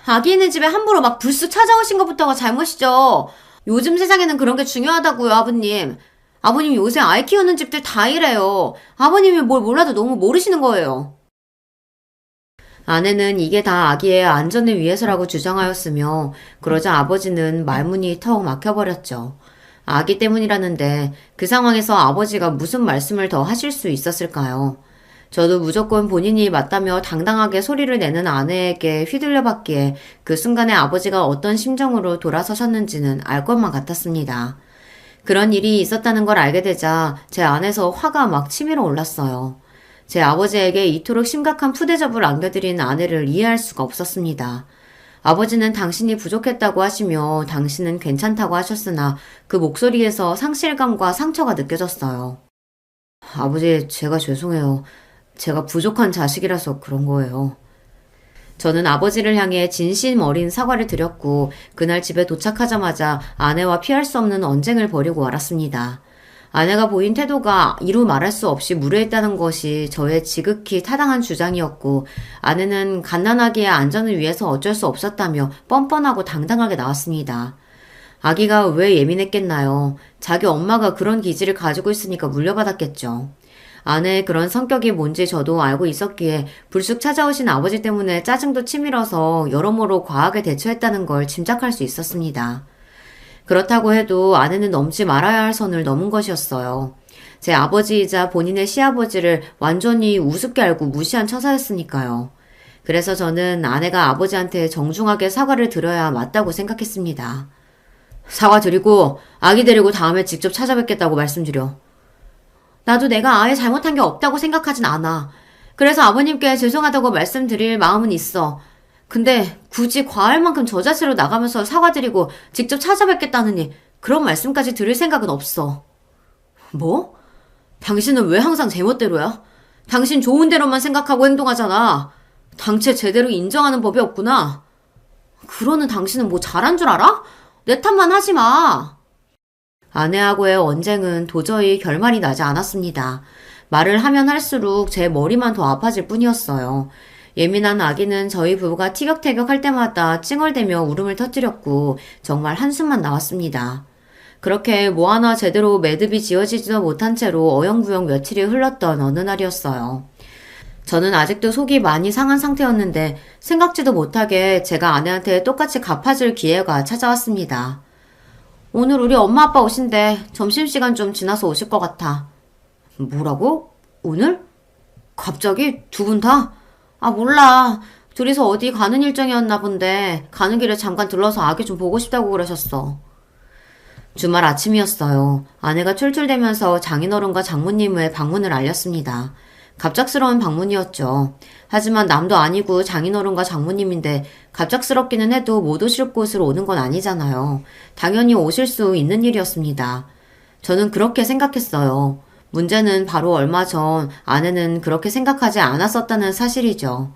아기 있는 집에 함부로 막 불쑥 찾아오신 것부터가 잘못이죠. 요즘 세상에는 그런 게 중요하다고요, 아버님. 아버님 요새 아이 키우는 집들 다 이래요. 아버님이 뭘 몰라도 너무 모르시는 거예요. 아내는 이게 다 아기의 안전을 위해서라고 주장하였으며 그러자 아버지는 말문이 턱 막혀버렸죠. 아기 때문이라는데 그 상황에서 아버지가 무슨 말씀을 더 하실 수 있었을까요? 저도 무조건 본인이 맞다며 당당하게 소리를 내는 아내에게 휘둘려봤기에 그 순간에 아버지가 어떤 심정으로 돌아서셨는지는 알 것만 같았습니다. 그런 일이 있었다는 걸 알게 되자 제 안에서 화가 막 치밀어 올랐어요. 제 아버지에게 이토록 심각한 푸대접을 안겨드린 아내를 이해할 수가 없었습니다. 아버지는 당신이 부족했다고 하시며 당신은 괜찮다고 하셨으나 그 목소리에서 상실감과 상처가 느껴졌어요. 아버지, 제가 죄송해요. 제가 부족한 자식이라서 그런 거예요. 저는 아버지를 향해 진심 어린 사과를 드렸고 그날 집에 도착하자마자 아내와 피할 수 없는 언쟁을 벌이고 말았습니다. 아내가 보인 태도가 이루 말할 수 없이 무례했다는 것이 저의 지극히 타당한 주장이었고 아내는 갓난아기의 안전을 위해서 어쩔 수 없었다며 뻔뻔하고 당당하게 나왔습니다. 아기가 왜 예민했겠나요? 자기 엄마가 그런 기질을 가지고 있으니까 물려받았겠죠. 아내의 그런 성격이 뭔지 저도 알고 있었기에 불쑥 찾아오신 아버지 때문에 짜증도 치밀어서 여러모로 과하게 대처했다는 걸 짐작할 수 있었습니다. 그렇다고 해도 아내는 넘지 말아야 할 선을 넘은 것이었어요. 제 아버지이자 본인의 시아버지를 완전히 우습게 알고 무시한 처사였으니까요. 그래서 저는 아내가 아버지한테 정중하게 사과를 드려야 맞다고 생각했습니다. 사과드리고 아기 데리고 다음에 직접 찾아뵙겠다고 말씀드려. 나도 내가 아예 잘못한 게 없다고 생각하진 않아. 그래서 아버님께 죄송하다고 말씀드릴 마음은 있어. 근데 굳이 과할 만큼 저자세로 나가면서 사과드리고 직접 찾아뵙겠다느니 그런 말씀까지 드릴 생각은 없어. 뭐? 당신은 왜 항상 제멋대로야? 당신 좋은 대로만 생각하고 행동하잖아. 당최 제대로 인정하는 법이 없구나. 그러는 당신은 뭐 잘한 줄 알아? 내 탓만 하지 마. 아내하고의 언쟁은 도저히 결말이 나지 않았습니다. 말을 하면 할수록 제 머리만 더 아파질 뿐이었어요. 예민한 아기는 저희 부부가 티격태격 할 때마다 찡얼대며 울음을 터뜨렸고 정말 한숨만 나왔습니다. 그렇게 뭐 하나 제대로 매듭이 지어지지도 못한 채로 어영부영 며칠이 흘렀던 어느 날이었어요. 저는 아직도 속이 많이 상한 상태였는데 생각지도 못하게 제가 아내한테 똑같이 갚아줄 기회가 찾아왔습니다. 오늘 우리 엄마 아빠 오신대. 점심시간 좀 지나서 오실 것 같아. 뭐라고? 오늘? 갑자기? 두 분 다? 몰라. 둘이서 어디 가는 일정이었나 본데 가는 길에 잠깐 들러서 아기 좀 보고 싶다고 그러셨어. 주말 아침이었어요. 아내가 출출대면서 장인어른과 장모님의 방문을 알렸습니다. 갑작스러운 방문이었죠. 하지만 남도 아니고 장인어른과 장모님인데 갑작스럽기는 해도 못 오실 곳으로 오는 건 아니잖아요. 당연히 오실 수 있는 일이었습니다. 저는 그렇게 생각했어요. 문제는 바로 얼마 전 아내는 그렇게 생각하지 않았었다는 사실이죠.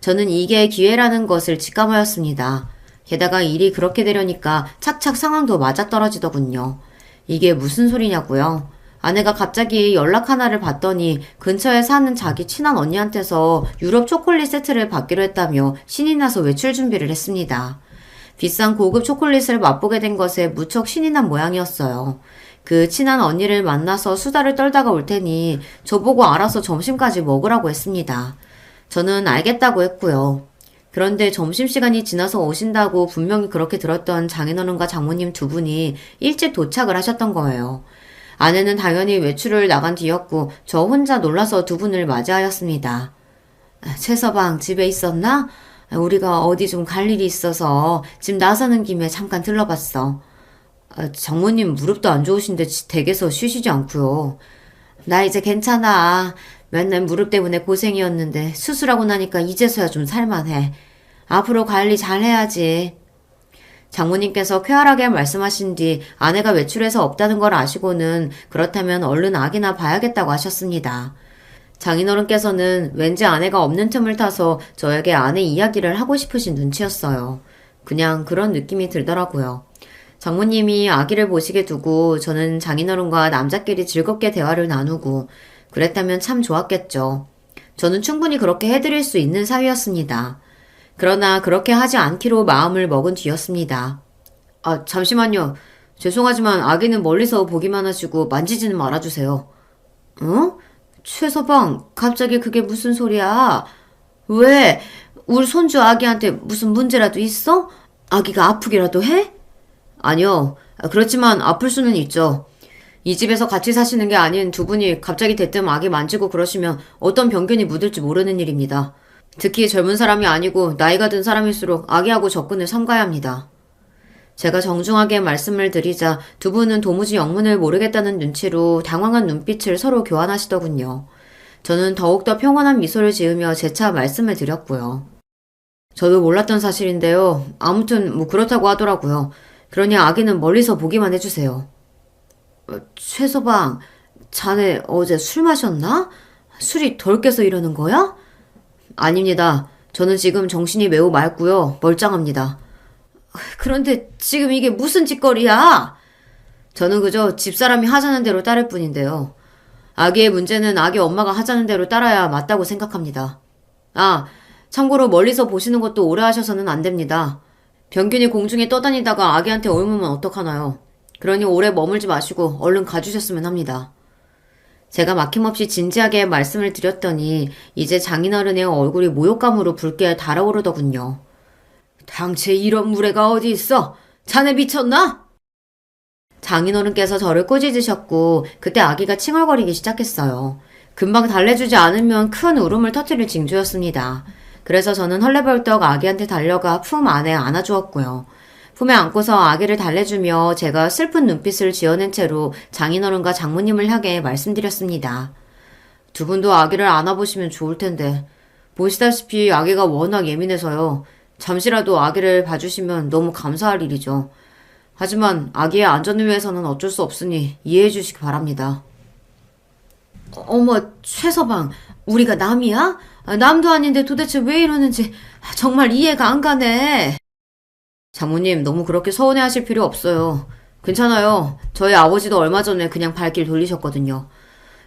저는 이게 기회라는 것을 직감하였습니다. 게다가 일이 그렇게 되려니까 착착 상황도 맞아떨어지더군요. 이게 무슨 소리냐고요? 아내가 갑자기 연락 하나를 받더니 근처에 사는 자기 친한 언니한테서 유럽 초콜릿 세트를 받기로 했다며 신이 나서 외출 준비를 했습니다. 비싼 고급 초콜릿을 맛보게 된 것에 무척 신이 난 모양이었어요. 그 친한 언니를 만나서 수다를 떨다가 올 테니 저보고 알아서 점심까지 먹으라고 했습니다. 저는 알겠다고 했고요. 그런데 점심시간이 지나서 오신다고 분명히 그렇게 들었던 장인어른과 장모님 두 분이 일찍 도착을 하셨던 거예요. 아내는 당연히 외출을 나간 뒤였고 저 혼자 놀라서 두 분을 맞이하였습니다. 최서방 집에 있었나? 우리가 어디 좀 갈 일이 있어서 집 나서는 김에 잠깐 들러봤어. 장모님 무릎도 안 좋으신데 댁에서 쉬시지 않고요. 나 이제 괜찮아. 맨날 무릎 때문에 고생이었는데 수술하고 나니까 이제서야 좀 살만해. 앞으로 관리 잘 해야지. 장모님께서 쾌활하게 말씀하신 뒤 아내가 외출해서 없다는 걸 아시고는 그렇다면 얼른 아기나 봐야겠다고 하셨습니다. 장인어른께서는 왠지 아내가 없는 틈을 타서 저에게 아내 이야기를 하고 싶으신 눈치였어요. 그냥 그런 느낌이 들더라고요. 장모님이 아기를 보시게 두고 저는 장인어른과 남자끼리 즐겁게 대화를 나누고 그랬다면 참 좋았겠죠. 저는 충분히 그렇게 해드릴 수 있는 사위였습니다. 그러나 그렇게 하지 않기로 마음을 먹은 뒤였습니다. 잠시만요. 죄송하지만 아기는 멀리서 보기만 하시고 만지지는 말아주세요. 어? 최서방, 갑자기 그게 무슨 소리야? 왜? 우리 손주 아기한테 무슨 문제라도 있어? 아기가 아프기라도 해? 아니요. 그렇지만 아플 수는 있죠. 이 집에서 같이 사시는 게 아닌 두 분이 갑자기 대뜸 아기 만지고 그러시면 어떤 병균이 묻을지 모르는 일입니다. 특히 젊은 사람이 아니고 나이가 든 사람일수록 아기하고 접근을 삼가야 합니다. 제가 정중하게 말씀을 드리자 두 분은 도무지 영문을 모르겠다는 눈치로 당황한 눈빛을 서로 교환하시더군요. 저는 더욱더 평온한 미소를 지으며 재차 말씀을 드렸고요. 저도 몰랐던 사실인데요. 아무튼 그렇다고 하더라고요. 그러니 아기는 멀리서 보기만 해주세요. 최서방, 자네 어제 술 마셨나? 술이 덜 깨서 이러는 거야? 아닙니다. 저는 지금 정신이 매우 맑고요. 멀쩡합니다. 그런데 지금 이게 무슨 짓거리야? 저는 그저 집사람이 하자는 대로 따를 뿐인데요. 아기의 문제는 아기 엄마가 하자는 대로 따라야 맞다고 생각합니다. 참고로 멀리서 보시는 것도 오래 하셔서는 안 됩니다. 병균이 공중에 떠다니다가 아기한테 옮으면 어떡하나요? 그러니 오래 머물지 마시고 얼른 가주셨으면 합니다. 제가 막힘없이 진지하게 말씀을 드렸더니 이제 장인어른의 얼굴이 모욕감으로 붉게 달아오르더군요. 당최 이런 무례가 어디 있어? 자네 미쳤나? 장인어른께서 저를 꾸짖으셨고 그때 아기가 칭얼거리기 시작했어요. 금방 달래주지 않으면 큰 울음을 터뜨릴 징조였습니다. 그래서 저는 헐레벌떡 아기한테 달려가 품 안에 안아주었고요. 품에 안고서 아기를 달래주며 제가 슬픈 눈빛을 지어낸 채로 장인어른과 장모님을 향해 말씀드렸습니다. 두 분도 아기를 안아보시면 좋을 텐데 보시다시피 아기가 워낙 예민해서요. 잠시라도 아기를 봐주시면 너무 감사할 일이죠. 하지만 아기의 안전을 위해서는 어쩔 수 없으니 이해해 주시기 바랍니다. 어머, 최서방, 우리가 남이야? 남도 아닌데 도대체 왜 이러는지 정말 이해가 안 가네. 장모님, 너무 그렇게 서운해하실 필요 없어요. 괜찮아요. 저희 아버지도 얼마 전에 그냥 발길 돌리셨거든요.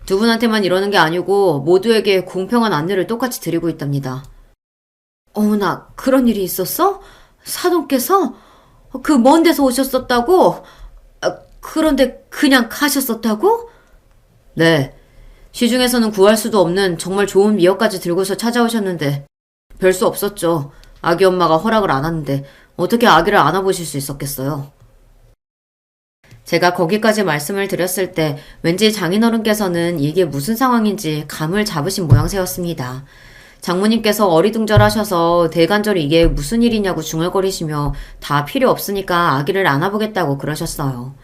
두 분한테만 이러는 게 아니고 모두에게 공평한 안내를 똑같이 드리고 있답니다. 어머나, 그런 일이 있었어? 사돈께서? 그 먼 데서 오셨었다고? 그런데 그냥 가셨었다고? 네. 시중에서는 구할 수도 없는 정말 좋은 미역까지 들고서 찾아오셨는데 별 수 없었죠. 아기 엄마가 허락을 안 하는데 어떻게 아기를 안아보실 수 있었겠어요. 제가 거기까지 말씀을 드렸을 때 왠지 장인어른께서는 이게 무슨 상황인지 감을 잡으신 모양새였습니다. 장모님께서 어리둥절하셔서 대간절히 이게 무슨 일이냐고 중얼거리시며 다 필요 없으니까 아기를 안아보겠다고 그러셨어요.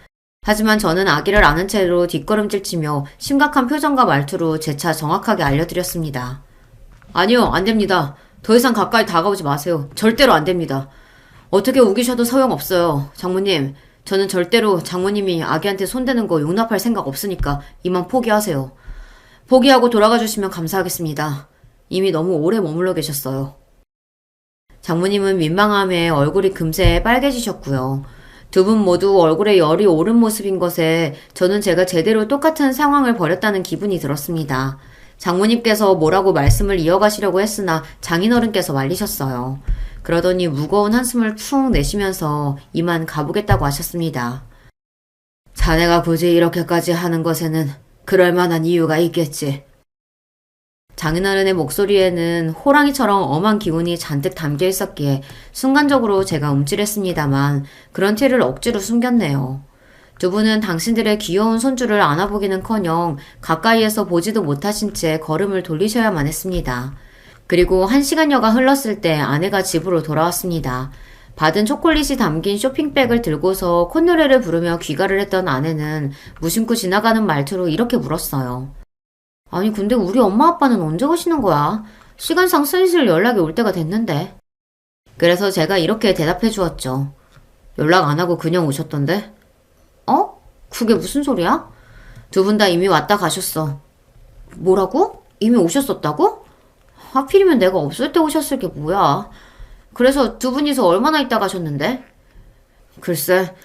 하지만 저는 아기를 안은 채로 뒷걸음질치며 심각한 표정과 말투로 재차 정확하게 알려드렸습니다. 아니요, 안 됩니다. 더 이상 가까이 다가오지 마세요. 절대로 안 됩니다. 어떻게 우기셔도 소용없어요. 장모님, 저는 절대로 장모님이 아기한테 손대는 거 용납할 생각 없으니까 이만 포기하세요. 포기하고 돌아가 주시면 감사하겠습니다. 이미 너무 오래 머물러 계셨어요. 장모님은 민망함에 얼굴이 금세 빨개지셨고요. 두 분 모두 얼굴에 열이 오른 모습인 것에 저는 제가 제대로 똑같은 상황을 벌였다는 기분이 들었습니다. 장모님께서 뭐라고 말씀을 이어가시려고 했으나 장인어른께서 말리셨어요. 그러더니 무거운 한숨을 푹 내쉬면서 이만 가보겠다고 하셨습니다. 자네가 굳이 이렇게까지 하는 것에는 그럴 만한 이유가 있겠지. 장인어른의 목소리에는 호랑이처럼 엄한 기운이 잔뜩 담겨 있었기에 순간적으로 제가 움찔했습니다만 그런 티를 억지로 숨겼네요. 두 분은 당신들의 귀여운 손주를 안아보기는커녕 가까이에서 보지도 못하신 채 걸음을 돌리셔야만 했습니다. 그리고 1시간여가 흘렀을 때 아내가 집으로 돌아왔습니다. 받은 초콜릿이 담긴 쇼핑백을 들고서 콧노래를 부르며 귀가를 했던 아내는 무심코 지나가는 말투로 이렇게 물었어요. 아니 근데 우리 엄마 아빠는 언제 오시는 거야? 시간상 슬슬 연락이 올 때가 됐는데. 그래서 제가 이렇게 대답해 주었죠. 연락 안 하고 그냥 오셨던데? 어? 그게 무슨 소리야? 두 분 다 이미 왔다 가셨어. 뭐라고? 이미 오셨었다고? 하필이면 내가 없을 때 오셨을 게 뭐야. 그래서 두 분이서 얼마나 있다 가셨는데? 글쎄,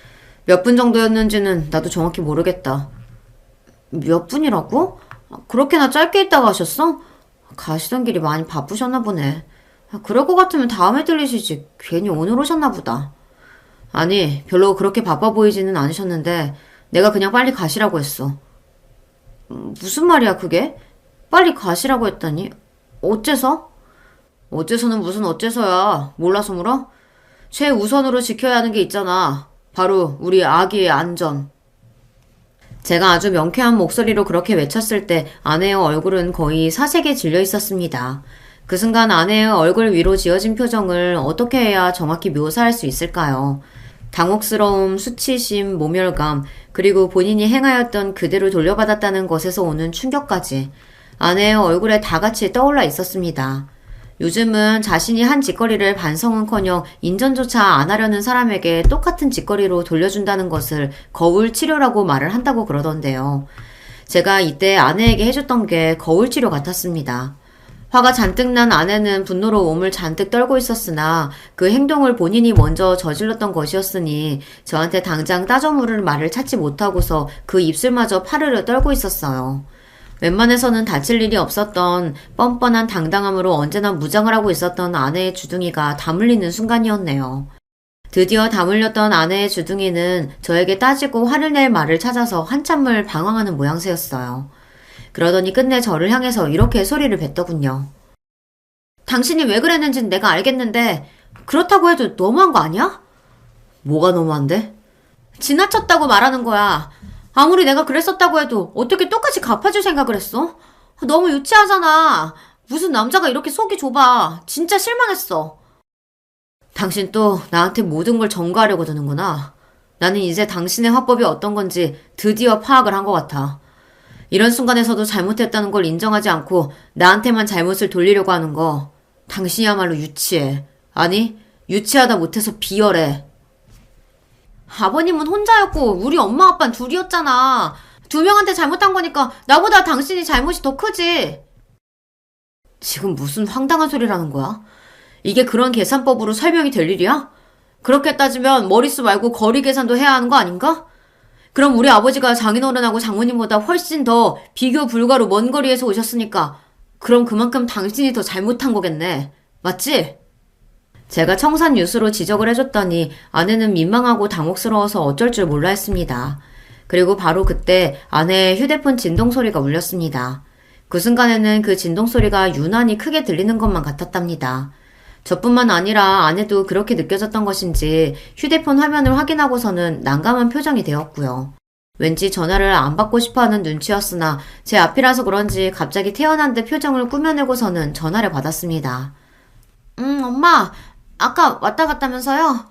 몇 분 정도였는지는 나도 정확히 모르겠다. 몇 분이라고? 그렇게나 짧게 있다 가셨어? 가시던 길이 많이 바쁘셨나 보네. 그럴 것 같으면 다음에 들리시지. 괜히 오늘 오셨나 보다. 아니, 별로 그렇게 바빠 보이지는 않으셨는데 내가 그냥 빨리 가시라고 했어. 무슨 말이야 그게? 빨리 가시라고 했다니? 어째서? 어째서는 무슨 어째서야. 몰라서 물어? 최우선으로 지켜야 하는 게 있잖아. 바로 우리 아기의 안전. 제가 아주 명쾌한 목소리로 그렇게 외쳤을 때 아내의 얼굴은 거의 사색에 질려 있었습니다. 그 순간 아내의 얼굴 위로 지어진 표정을 어떻게 해야 정확히 묘사할 수 있을까요? 당혹스러움, 수치심, 모멸감, 그리고 본인이 행하였던 그대로 돌려받았다는 것에서 오는 충격까지 아내의 얼굴에 다 같이 떠올라 있었습니다. 요즘은 자신이 한 짓거리를 반성은커녕 인정조차 안 하려는 사람에게 똑같은 짓거리로 돌려준다는 것을 거울 치료라고 말을 한다고 그러던데요. 제가 이때 아내에게 해줬던 게 거울 치료 같았습니다. 화가 잔뜩 난 아내는 분노로 몸을 잔뜩 떨고 있었으나 그 행동을 본인이 먼저 저질렀던 것이었으니 저한테 당장 따져 물을 말을 찾지 못하고서 그 입술마저 파르르 떨고 있었어요. 웬만해서는 다칠 일이 없었던 뻔뻔한 당당함으로 언제나 무장을 하고 있었던 아내의 주둥이가 다물리는 순간이었네요. 드디어 다물렸던 아내의 주둥이는 저에게 따지고 화를 낼 말을 찾아서 한참을 방황하는 모양새였어요. 그러더니 끝내 저를 향해서 이렇게 소리를 뱉더군요. 당신이 왜 그랬는지는 내가 알겠는데 그렇다고 해도 너무한 거 아니야? 뭐가 너무한데? 지나쳤다고 말하는 거야. 아무리 내가 그랬었다고 해도 어떻게 똑같이 갚아줄 생각을 했어? 너무 유치하잖아. 무슨 남자가 이렇게 속이 좁아. 진짜 실망했어. 당신 또 나한테 모든 걸 전가하려고 드는구나. 나는 이제 당신의 화법이 어떤 건지 드디어 파악을 한 것 같아. 이런 순간에서도 잘못했다는 걸 인정하지 않고 나한테만 잘못을 돌리려고 하는 거 당신이야말로 유치해. 아니, 유치하다 못해서 비열해. 아버님은 혼자였고 우리 엄마 아빠는 둘이었잖아. 두 명한테 잘못한 거니까 나보다 당신이 잘못이 더 크지. 지금 무슨 황당한 소리라는 거야? 이게 그런 계산법으로 설명이 될 일이야? 그렇게 따지면 머릿수 말고 거리 계산도 해야 하는 거 아닌가? 그럼 우리 아버지가 장인어른하고 장모님보다 훨씬 더 비교 불가로 먼 거리에서 오셨으니까 그럼 그만큼 당신이 더 잘못한 거겠네. 맞지? 제가 청산 유수로 지적을 해줬더니 아내는 민망하고 당혹스러워서 어쩔 줄 몰라 했습니다. 그리고 바로 그때 아내의 휴대폰 진동소리가 울렸습니다. 그 순간에는 그 진동소리가 유난히 크게 들리는 것만 같았답니다. 저뿐만 아니라 아내도 그렇게 느껴졌던 것인지 휴대폰 화면을 확인하고서는 난감한 표정이 되었고요. 왠지 전화를 안 받고 싶어하는 눈치였으나 제 앞이라서 그런지 갑자기 태어난 듯 표정을 꾸며내고서는 전화를 받았습니다. 엄마, 아까 왔다 갔다면서요?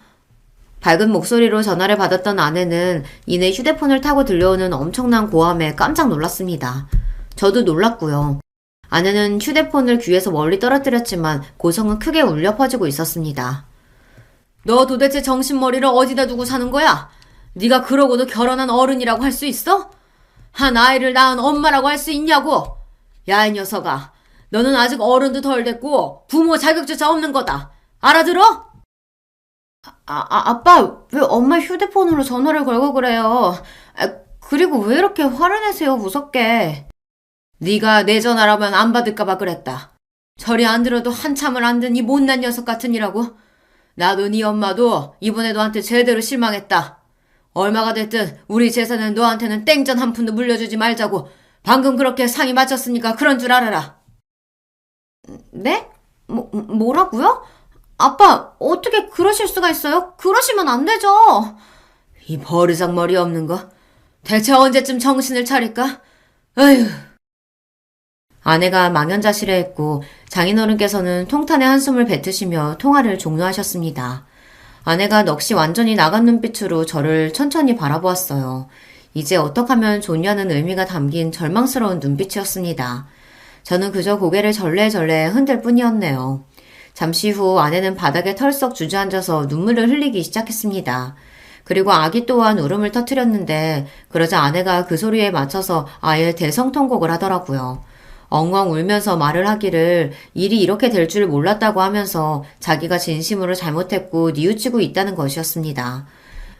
밝은 목소리로 전화를 받았던 아내는 이내 휴대폰을 타고 들려오는 엄청난 고함에 깜짝 놀랐습니다. 저도 놀랐고요. 아내는 휴대폰을 귀에서 멀리 떨어뜨렸지만 고성은 크게 울려 퍼지고 있었습니다. 너 도대체 정신머리를 어디다 두고 사는 거야? 네가 그러고도 결혼한 어른이라고 할 수 있어? 한 아이를 낳은 엄마라고 할 수 있냐고? 야, 이 녀석아. 너는 아직 어른도 덜 됐고 부모 자격조차 없는 거다. 알아들어? 아빠, 왜 엄마 휴대폰으로 전화를 걸고 그래요? 그리고 왜 이렇게 화를 내세요, 무섭게? 네가 내 전화라면 안 받을까봐 그랬다. 저리 안 들어도 한참을 안 든 이 못난 녀석 같으니라고. 나도 네 엄마도 이번에 너한테 제대로 실망했다. 얼마가 됐든 우리 재산은 너한테는 땡전 한 푼도 물려주지 말자고 방금 그렇게 상의 맞췄으니까 그런 줄 알아라. 네? 뭐라고요? 아빠, 어떻게 그러실 수가 있어요? 그러시면 안 되죠. 이 버르장머리 없는 거. 대체 언제쯤 정신을 차릴까? 에휴. 아내가 망연자실해했고 장인어른께서는 통탄의 한숨을 뱉으시며 통화를 종료하셨습니다. 아내가 넋이 완전히 나간 눈빛으로 저를 천천히 바라보았어요. 이제 어떻게 하면 좋냐는 의미가 담긴 절망스러운 눈빛이었습니다. 저는 그저 고개를 절레절레 흔들 뿐이었네요. 잠시 후 아내는 바닥에 털썩 주저앉아서 눈물을 흘리기 시작했습니다. 그리고 아기 또한 울음을 터뜨렸는데 그러자 아내가 그 소리에 맞춰서 아예 대성통곡을 하더라고요. 엉엉 울면서 말을 하기를 일이 이렇게 될 줄 몰랐다고 하면서 자기가 진심으로 잘못했고 뉘우치고 있다는 것이었습니다.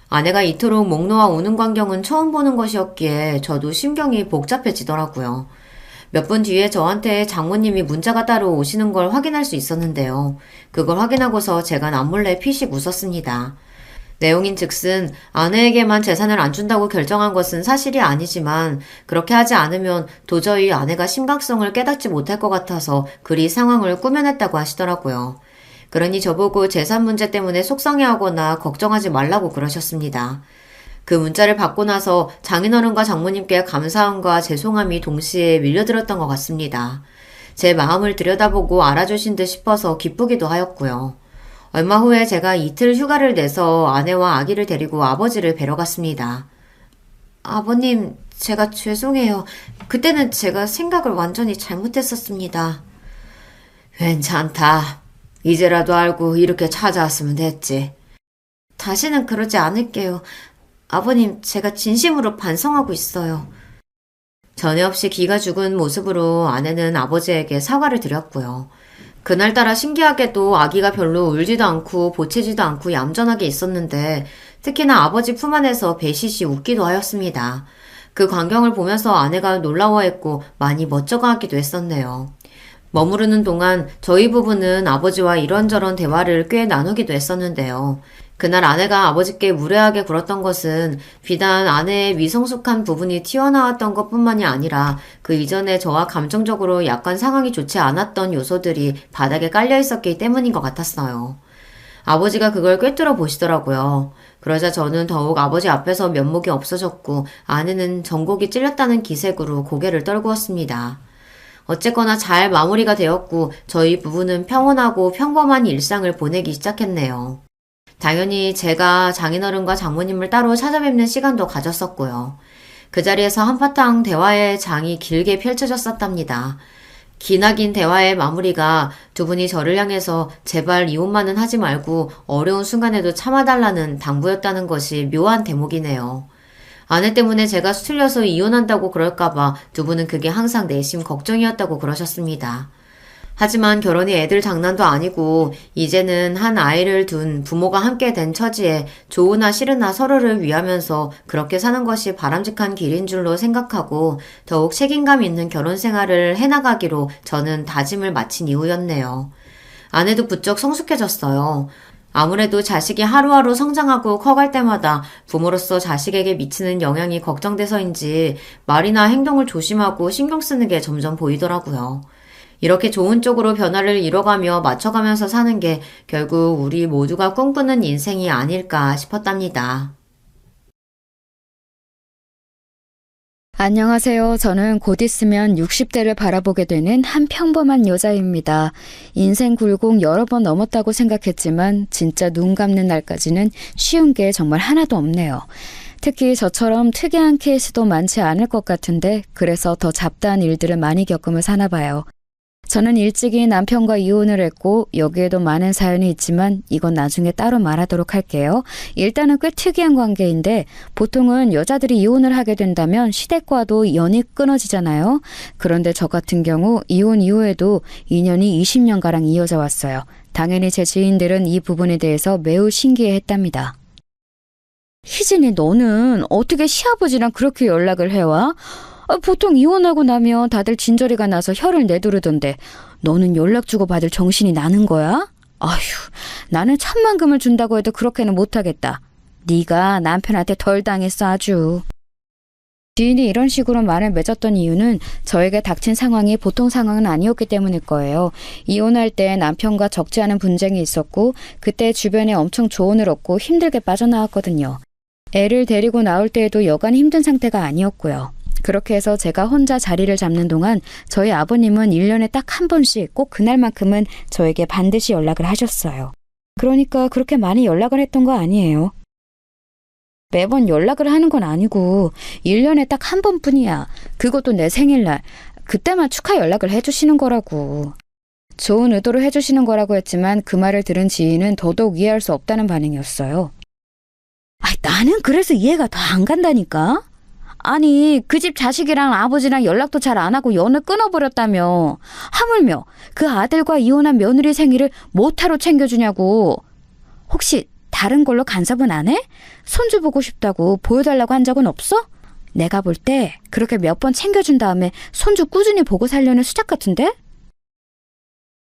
아내가 이토록 목 놓아 우는 광경은 처음 보는 것이었기에 저도 심경이 복잡해지더라고요. 몇 분 뒤에 저한테 장모님이 문자가 따로 오시는 걸 확인할 수 있었는데요. 그걸 확인하고서 제가 남몰래 피식 웃었습니다. 내용인 즉슨 아내에게만 재산을 안 준다고 결정한 것은 사실이 아니지만 그렇게 하지 않으면 도저히 아내가 심각성을 깨닫지 못할 것 같아서 그리 상황을 꾸며냈다고 하시더라고요. 그러니 저보고 재산 문제 때문에 속상해하거나 걱정하지 말라고 그러셨습니다. 그 문자를 받고 나서 장인어른과 장모님께 감사함과 죄송함이 동시에 밀려들었던 것 같습니다. 제 마음을 들여다보고 알아주신 듯 싶어서 기쁘기도 하였고요. 얼마 후에 제가 이틀 휴가를 내서 아내와 아기를 데리고 아버지를 뵈러 갔습니다. 아버님, 제가 죄송해요. 그때는 제가 생각을 완전히 잘못했었습니다. 괜찮다. 이제라도 알고 이렇게 찾아왔으면 됐지. 다시는 그러지 않을게요. 아버님, 제가 진심으로 반성하고 있어요. 전에 없이 기가 죽은 모습으로 아내는 아버지에게 사과를 드렸고요. 그날따라 신기하게도 아기가 별로 울지도 않고 보채지도 않고 얌전하게 있었는데 특히나 아버지 품 안에서 배시시 웃기도 하였습니다. 그 광경을 보면서 아내가 놀라워했고 많이 멋져가기도 했었네요. 머무르는 동안 저희 부부는 아버지와 이런저런 대화를 꽤 나누기도 했었는데요. 그날 아내가 아버지께 무례하게 굴었던 것은 비단 아내의 미성숙한 부분이 튀어나왔던 것뿐만이 아니라 그 이전에 저와 감정적으로 약간 상황이 좋지 않았던 요소들이 바닥에 깔려 있었기 때문인 것 같았어요. 아버지가 그걸 꿰뚫어 보시더라고요. 그러자 저는 더욱 아버지 앞에서 면목이 없어졌고 아내는 전곡이 찔렸다는 기색으로 고개를 떨구었습니다. 어쨌거나 잘 마무리가 되었고 저희 부부는 평온하고 평범한 일상을 보내기 시작했네요. 당연히 제가 장인어른과 장모님을 따로 찾아뵙는 시간도 가졌었고요. 그 자리에서 한바탕 대화의 장이 길게 펼쳐졌었답니다. 기나긴 대화의 마무리가 두 분이 저를 향해서 제발 이혼만은 하지 말고 어려운 순간에도 참아달라는 당부였다는 것이 묘한 대목이네요. 아내 때문에 제가 수틀려서 이혼한다고 그럴까봐 두 분은 그게 항상 내심 걱정이었다고 그러셨습니다. 하지만 결혼이 애들 장난도 아니고 이제는 한 아이를 둔 부모가 함께 된 처지에 좋으나 싫으나 서로를 위하면서 그렇게 사는 것이 바람직한 길인 줄로 생각하고 더욱 책임감 있는 결혼 생활을 해나가기로 저는 다짐을 마친 이후였네요. 아내도 부쩍 성숙해졌어요. 아무래도 자식이 하루하루 성장하고 커갈 때마다 부모로서 자식에게 미치는 영향이 걱정돼서인지 말이나 행동을 조심하고 신경 쓰는 게 점점 보이더라고요. 이렇게 좋은 쪽으로 변화를 이뤄가며 맞춰가면서 사는 게 결국 우리 모두가 꿈꾸는 인생이 아닐까 싶었답니다. 안녕하세요. 저는 곧 있으면 60대를 바라보게 되는 한 평범한 여자입니다. 인생 굴곡 여러 번 넘었다고 생각했지만 진짜 눈 감는 날까지는 쉬운 게 정말 하나도 없네요. 특히 저처럼 특이한 케이스도 많지 않을 것 같은데 그래서 더 잡다한 일들을 많이 겪으며 사나 봐요. 저는 일찍이 남편과 이혼을 했고 여기에도 많은 사연이 있지만 이건 나중에 따로 말하도록 할게요. 일단은 꽤 특이한 관계인데 보통은 여자들이 이혼을 하게 된다면 시댁과도 연이 끊어지잖아요. 그런데 저 같은 경우 이혼 이후에도 인연이 20년가량 이어져 왔어요. 당연히 제 지인들은 이 부분에 대해서 매우 신기해했답니다. 희진이 너는 어떻게 시아버지랑 그렇게 연락을 해와? 보통 이혼하고 나면 다들 진저리가 나서 혀를 내두르던데 너는 연락 주고 받을 정신이 나는 거야? 아휴, 나는 천만금을 준다고 해도 그렇게는 못하겠다. 네가 남편한테 덜 당했어 아주. 지인이 이런 식으로 말을 맺었던 이유는 저에게 닥친 상황이 보통 상황은 아니었기 때문일 거예요. 이혼할 때 남편과 적지 않은 분쟁이 있었고 그때 주변에 엄청 조언을 얻고 힘들게 빠져나왔거든요. 애를 데리고 나올 때에도 여간 힘든 상태가 아니었고요. 그렇게 해서 제가 혼자 자리를 잡는 동안 저희 아버님은 1년에 딱 한 번씩 꼭 그날만큼은 저에게 반드시 연락을 하셨어요. 그러니까 그렇게 많이 연락을 했던 거 아니에요. 매번 연락을 하는 건 아니고 1년에 딱 한 번뿐이야. 그것도 내 생일날. 그때만 축하 연락을 해주시는 거라고. 좋은 의도로 해주시는 거라고 했지만 그 말을 들은 지인은 더더욱 이해할 수 없다는 반응이었어요. 나는 그래서 이해가 더 안 간다니까? 아니, 그 집 자식이랑 아버지랑 연락도 잘 안 하고 연을 끊어버렸다며. 하물며 그 아들과 이혼한 며느리 생일을 뭐하러 챙겨주냐고. 혹시 다른 걸로 간섭은 안 해? 손주 보고 싶다고 보여달라고 한 적은 없어? 내가 볼 때 그렇게 몇 번 챙겨준 다음에 손주 꾸준히 보고 살려는 수작 같은데?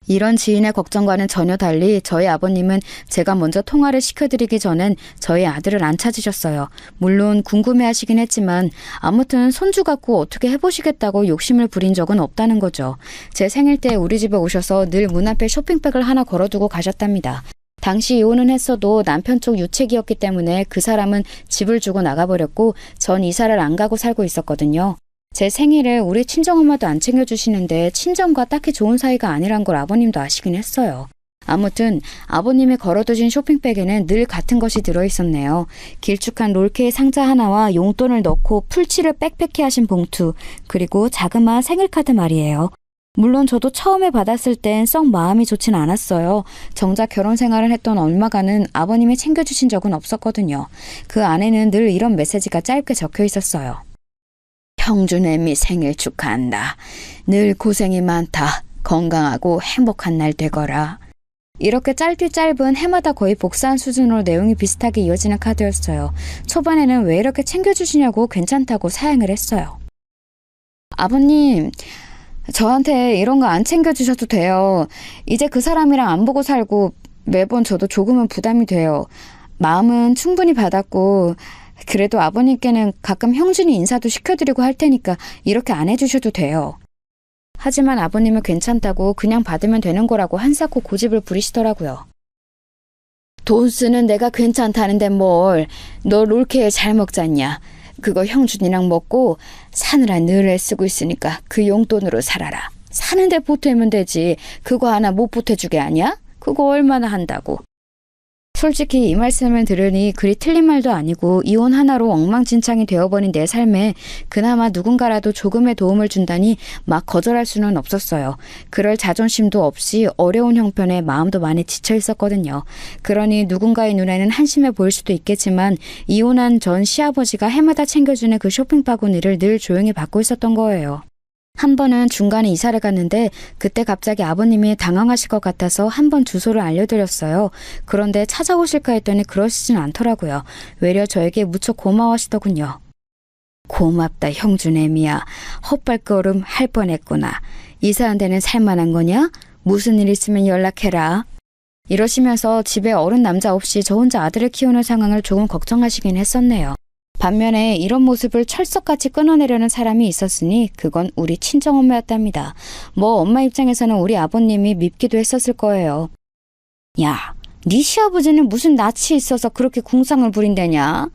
이런 지인의 걱정과는 전혀 달리 저희 아버님은 제가 먼저 통화를 시켜드리기 전엔 저희 아들을 안 찾으셨어요. 물론 궁금해하시긴 했지만 아무튼 손주 갖고 어떻게 해보시겠다고 욕심을 부린 적은 없다는 거죠. 제 생일 때 우리 집에 오셔서 늘 문 앞에 쇼핑백을 하나 걸어두고 가셨답니다. 당시 이혼은 했어도 남편 쪽 유책이었기 때문에 그 사람은 집을 주고 나가버렸고 전 이사를 안 가고 살고 있었거든요. 제 생일을 우리 친정엄마도 안 챙겨주시는데 친정과 딱히 좋은 사이가 아니란 걸 아버님도 아시긴 했어요. 아무튼 아버님이 걸어두신 쇼핑백에는 늘 같은 것이 들어있었네요. 길쭉한 롤케이 상자 하나와 용돈을 넣고 풀칠을 빽빽히 하신 봉투, 그리고 자그마한 생일카드 말이에요. 물론 저도 처음에 받았을 땐 썩 마음이 좋진 않았어요. 정작 결혼 생활을 했던 얼마간은 아버님이 챙겨주신 적은 없었거든요. 그 안에는 늘 이런 메시지가 짧게 적혀 있었어요. 형준애미 생일 축하한다. 늘 고생이 많다. 건강하고 행복한 날 되거라. 이렇게 짧디 짧은 해마다 거의 복사한 수준으로 내용이 비슷하게 이어지는 카드였어요. 초반에는 왜 이렇게 챙겨주시냐고 괜찮다고 사양을 했어요. 아버님, 저한테 이런 거 안 챙겨주셔도 돼요. 이제 그 사람이랑 안 보고 살고 매번 저도 조금은 부담이 돼요. 마음은 충분히 받았고 그래도 아버님께는 가끔 형준이 인사도 시켜드리고 할 테니까 이렇게 안 해주셔도 돼요. 하지만 아버님은 괜찮다고 그냥 받으면 되는 거라고 한사코 고집을 부리시더라고요. 돈 쓰는 내가 괜찮다는데 뭘. 너 롤케일 잘 먹잖냐. 그거 형준이랑 먹고 사느라 늘 애쓰고 있으니까 그 용돈으로 살아라. 사는데 보태면 되지. 그거 하나 못 보태주게 하냐? 그거 얼마나 한다고. 솔직히 이 말씀을 들으니 그리 틀린 말도 아니고 이혼 하나로 엉망진창이 되어버린 내 삶에 그나마 누군가라도 조금의 도움을 준다니 막 거절할 수는 없었어요. 그럴 자존심도 없이 어려운 형편에 마음도 많이 지쳐 있었거든요. 그러니 누군가의 눈에는 한심해 보일 수도 있겠지만 이혼한 전 시아버지가 해마다 챙겨주는 그 쇼핑 바구니를 늘 조용히 받고 있었던 거예요. 한 번은 중간에 이사를 갔는데 그때 갑자기 아버님이 당황하실 것 같아서 한 번 주소를 알려드렸어요. 그런데 찾아오실까 했더니 그러시진 않더라고요. 외려 저에게 무척 고마워하시더군요. 고맙다 형준애미야. 헛발걸음 할 뻔했구나. 이사한 데는 살만한 거냐? 무슨 일 있으면 연락해라. 이러시면서 집에 어른 남자 없이 저 혼자 아들을 키우는 상황을 조금 걱정하시긴 했었네요. 반면에 이런 모습을 철석같이 끊어내려는 사람이 있었으니 그건 우리 친정엄마였답니다. 뭐 엄마 입장에서는 우리 아버님이 밉기도 했었을 거예요. 야, 네 시아버지는 무슨 낯이 있어서 그렇게 궁상을 부린다냐?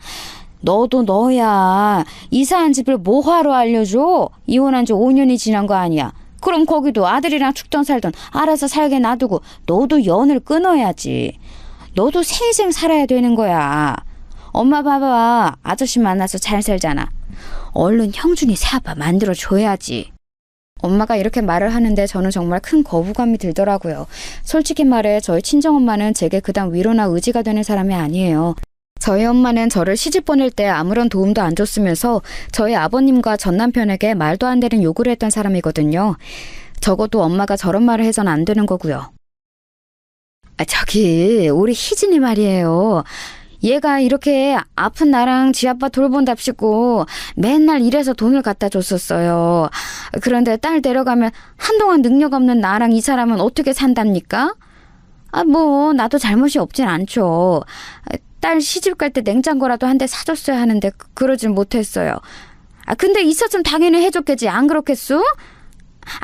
너도 너야. 이사한 집을 뭐하러 알려줘? 이혼한 지 5년이 지난 거 아니야. 그럼 거기도 아들이랑 죽던 살던 알아서 살게 놔두고 너도 연을 끊어야지. 너도 생생 살아야 되는 거야. 엄마 봐봐. 아저씨 만나서 잘 살잖아. 얼른 형준이 새 아빠 만들어줘야지. 엄마가 이렇게 말을 하는데 저는 정말 큰 거부감이 들더라고요. 솔직히 말해 저희 친정엄마는 제게 그다음 위로나 의지가 되는 사람이 아니에요. 저희 엄마는 저를 시집 보낼 때 아무런 도움도 안 줬으면서 저희 아버님과 전 남편에게 말도 안 되는 요구를 했던 사람이거든요. 적어도 엄마가 저런 말을 해선 안 되는 거고요. 저기 우리 희진이 말이에요. 얘가 이렇게 아픈 나랑 지 아빠 돌본답시고 맨날 일해서 돈을 갖다 줬었어요. 그런데 딸 데려가면 한동안 능력 없는 나랑 이 사람은 어떻게 산답니까? 뭐 나도 잘못이 없진 않죠. 딸 시집 갈 때 냉장고라도 한 대 사줬어야 하는데 그러진 못했어요. 근데 있었으면 당연히 해줬겠지. 안 그렇겠소?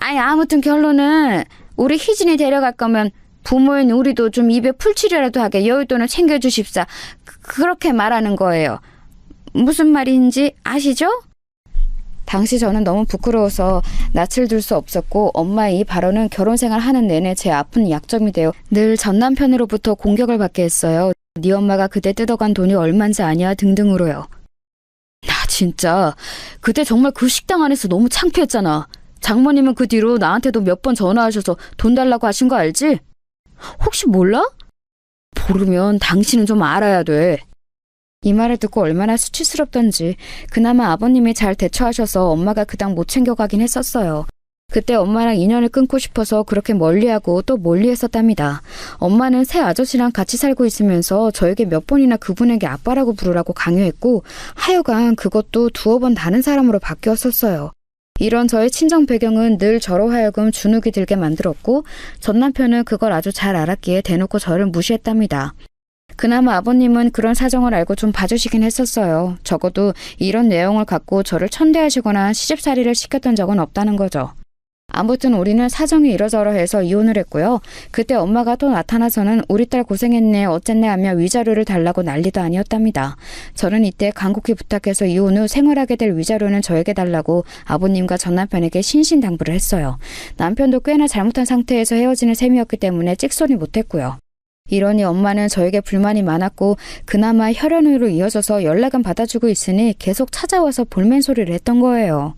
아무튼 결론은 우리 희진이 데려갈 거면 부모인 우리도 좀 입에 풀칠이라도 하게 여윳돈을 챙겨주십사. 그렇게 말하는 거예요. 무슨 말인지 아시죠? 당시 저는 너무 부끄러워서 낯을 들 수 없었고 엄마의 이 발언은 결혼생활 하는 내내 제 아픈 약점이 되어 늘 전 남편으로부터 공격을 받게 했어요. 네 엄마가 그때 뜯어간 돈이 얼만지 아냐 등등으로요. 나 진짜 그때 정말 그 식당 안에서 너무 창피했잖아. 장모님은 그 뒤로 나한테도 몇 번 전화하셔서 돈 달라고 하신 거 알지? 혹시 몰라? 모르면 당신은 좀 알아야 돼. 이 말을 듣고 얼마나 수치스럽던지 그나마 아버님이 잘 대처하셔서 엄마가 그닥 못 챙겨가긴 했었어요. 그때 엄마랑 인연을 끊고 싶어서 그렇게 멀리하고 또 멀리했었답니다. 엄마는 새 아저씨랑 같이 살고 있으면서 저에게 몇 번이나 그분에게 아빠라고 부르라고 강요했고 하여간 그것도 두어 번 다른 사람으로 바뀌었었어요. 이런 저의 친정 배경은 늘 저로 하여금 주눅이 들게 만들었고 전 남편은 그걸 아주 잘 알았기에 대놓고 저를 무시했답니다. 그나마 아버님은 그런 사정을 알고 좀 봐주시긴 했었어요. 적어도 이런 내용을 갖고 저를 천대하시거나 시집살이를 시켰던 적은 없다는 거죠. 아무튼 우리는 사정이 이러저러해서 이혼을 했고요. 그때 엄마가 또 나타나서는 우리 딸 고생했네 어쨌네 하며 위자료를 달라고 난리도 아니었답니다. 저는 이때 간곡히 부탁해서 이혼 후 생활하게 될 위자료는 저에게 달라고 아버님과 전 남편에게 신신당부를 했어요. 남편도 꽤나 잘못한 상태에서 헤어지는 셈이었기 때문에 찍소리 못했고요. 이러니 엄마는 저에게 불만이 많았고 그나마 혈연으로 이어져서 연락은 받아주고 있으니 계속 찾아와서 볼멘소리를 했던 거예요.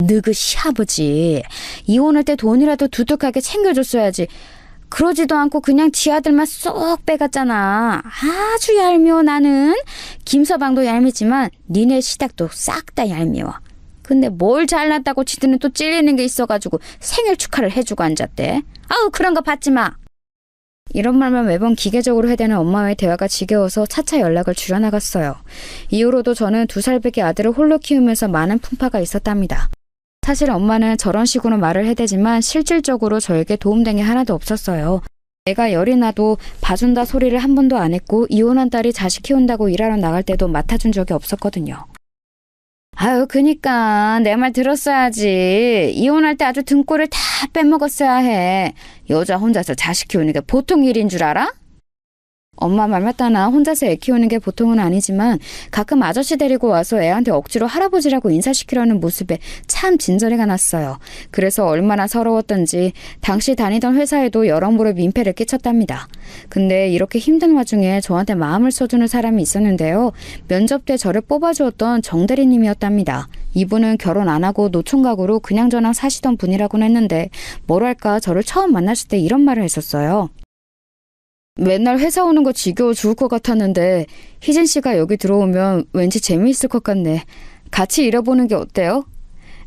너그 시아버지 이혼할 때 돈이라도 두둑하게 챙겨줬어야지. 그러지도 않고 그냥 지 아들만 쏙 빼갔잖아. 아주 얄미워. 나는 김서방도 얄미지만 니네 시댁도 싹 다 얄미워. 근데 뭘 잘났다고 지들은 또 찔리는 게 있어가지고 생일 축하를 해주고 앉았대. 아우 그런 거 받지 마. 이런 말만 매번 기계적으로 해대는 엄마와의 대화가 지겨워서 차차 연락을 줄여나갔어요. 이후로도 저는 2살밖에 아들을 홀로 키우면서 많은 풍파가 있었답니다. 사실 엄마는 저런 식으로 말을 해대지만 실질적으로 저에게 도움된 게 하나도 없었어요. 내가 열이 나도 봐준다 소리를 한 번도 안 했고 이혼한 딸이 자식 키운다고 일하러 나갈 때도 맡아준 적이 없었거든요. 그니까 내 말 들었어야지. 이혼할 때 아주 등골을 다 빼먹었어야 해. 여자 혼자서 자식 키우는 게 보통 일인 줄 알아? 엄마 말 맞다나 혼자서 애 키우는 게 보통은 아니지만 가끔 아저씨 데리고 와서 애한테 억지로 할아버지라고 인사시키려는 모습에 참 진저리가 났어요. 그래서 얼마나 서러웠던지 당시 다니던 회사에도 여러모로 민폐를 끼쳤답니다. 근데 이렇게 힘든 와중에 저한테 마음을 써주는 사람이 있었는데요. 면접 때 저를 뽑아주었던 정 대리님이었답니다. 이분은 결혼 안 하고 노총각으로 그냥 저랑 사시던 분이라고는 했는데 뭐랄까 저를 처음 만났을 때 이런 말을 했었어요. 맨날 회사 오는 거 지겨워 죽을 것 같았는데 희진 씨가 여기 들어오면 왠지 재미있을 것 같네. 같이 일해보는 게 어때요?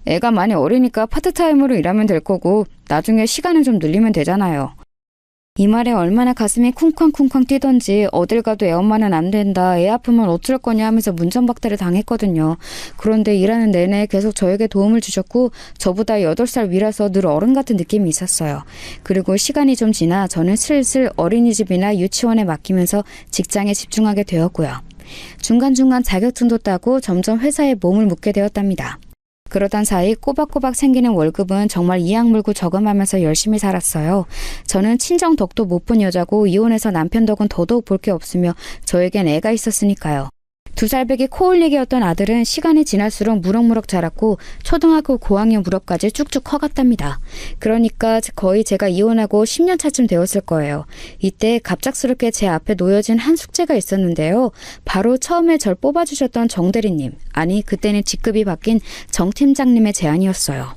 애가 많이 어리니까 파트타임으로 일하면 될 거고 나중에 시간을 좀 늘리면 되잖아요. 이 말에 얼마나 가슴이 쿵쾅쿵쾅 뛰던지 어딜 가도 애 엄마는 안 된다, 애 아프면 어쩔 거냐 하면서 문전박대를 당했거든요. 그런데 일하는 내내 계속 저에게 도움을 주셨고 저보다 8살 위라서 늘 어른 같은 느낌이 있었어요. 그리고 시간이 좀 지나 저는 슬슬 어린이집이나 유치원에 맡기면서 직장에 집중하게 되었고요. 중간중간 자격증도 따고 점점 회사에 몸을 묻게 되었답니다. 그러던 사이 꼬박꼬박 생기는 월급은 정말 이악 물고 저금하면서 열심히 살았어요. 저는 친정 덕도 못 본 여자고 이혼해서 남편 덕은 더더욱 볼 게 없으며 저에겐 애가 있었으니까요. 2살배기 코올리기였던 아들은 시간이 지날수록 무럭무럭 자랐고 초등학교 고학년 무렵까지 쭉쭉 커갔답니다. 그러니까 거의 제가 이혼하고 10년 차쯤 되었을 거예요. 이때 갑작스럽게 제 앞에 놓여진 한 숙제가 있었는데요. 바로 처음에 절 뽑아주셨던 정 대리님, 아니 그때는 직급이 바뀐 정 팀장님의 제안이었어요.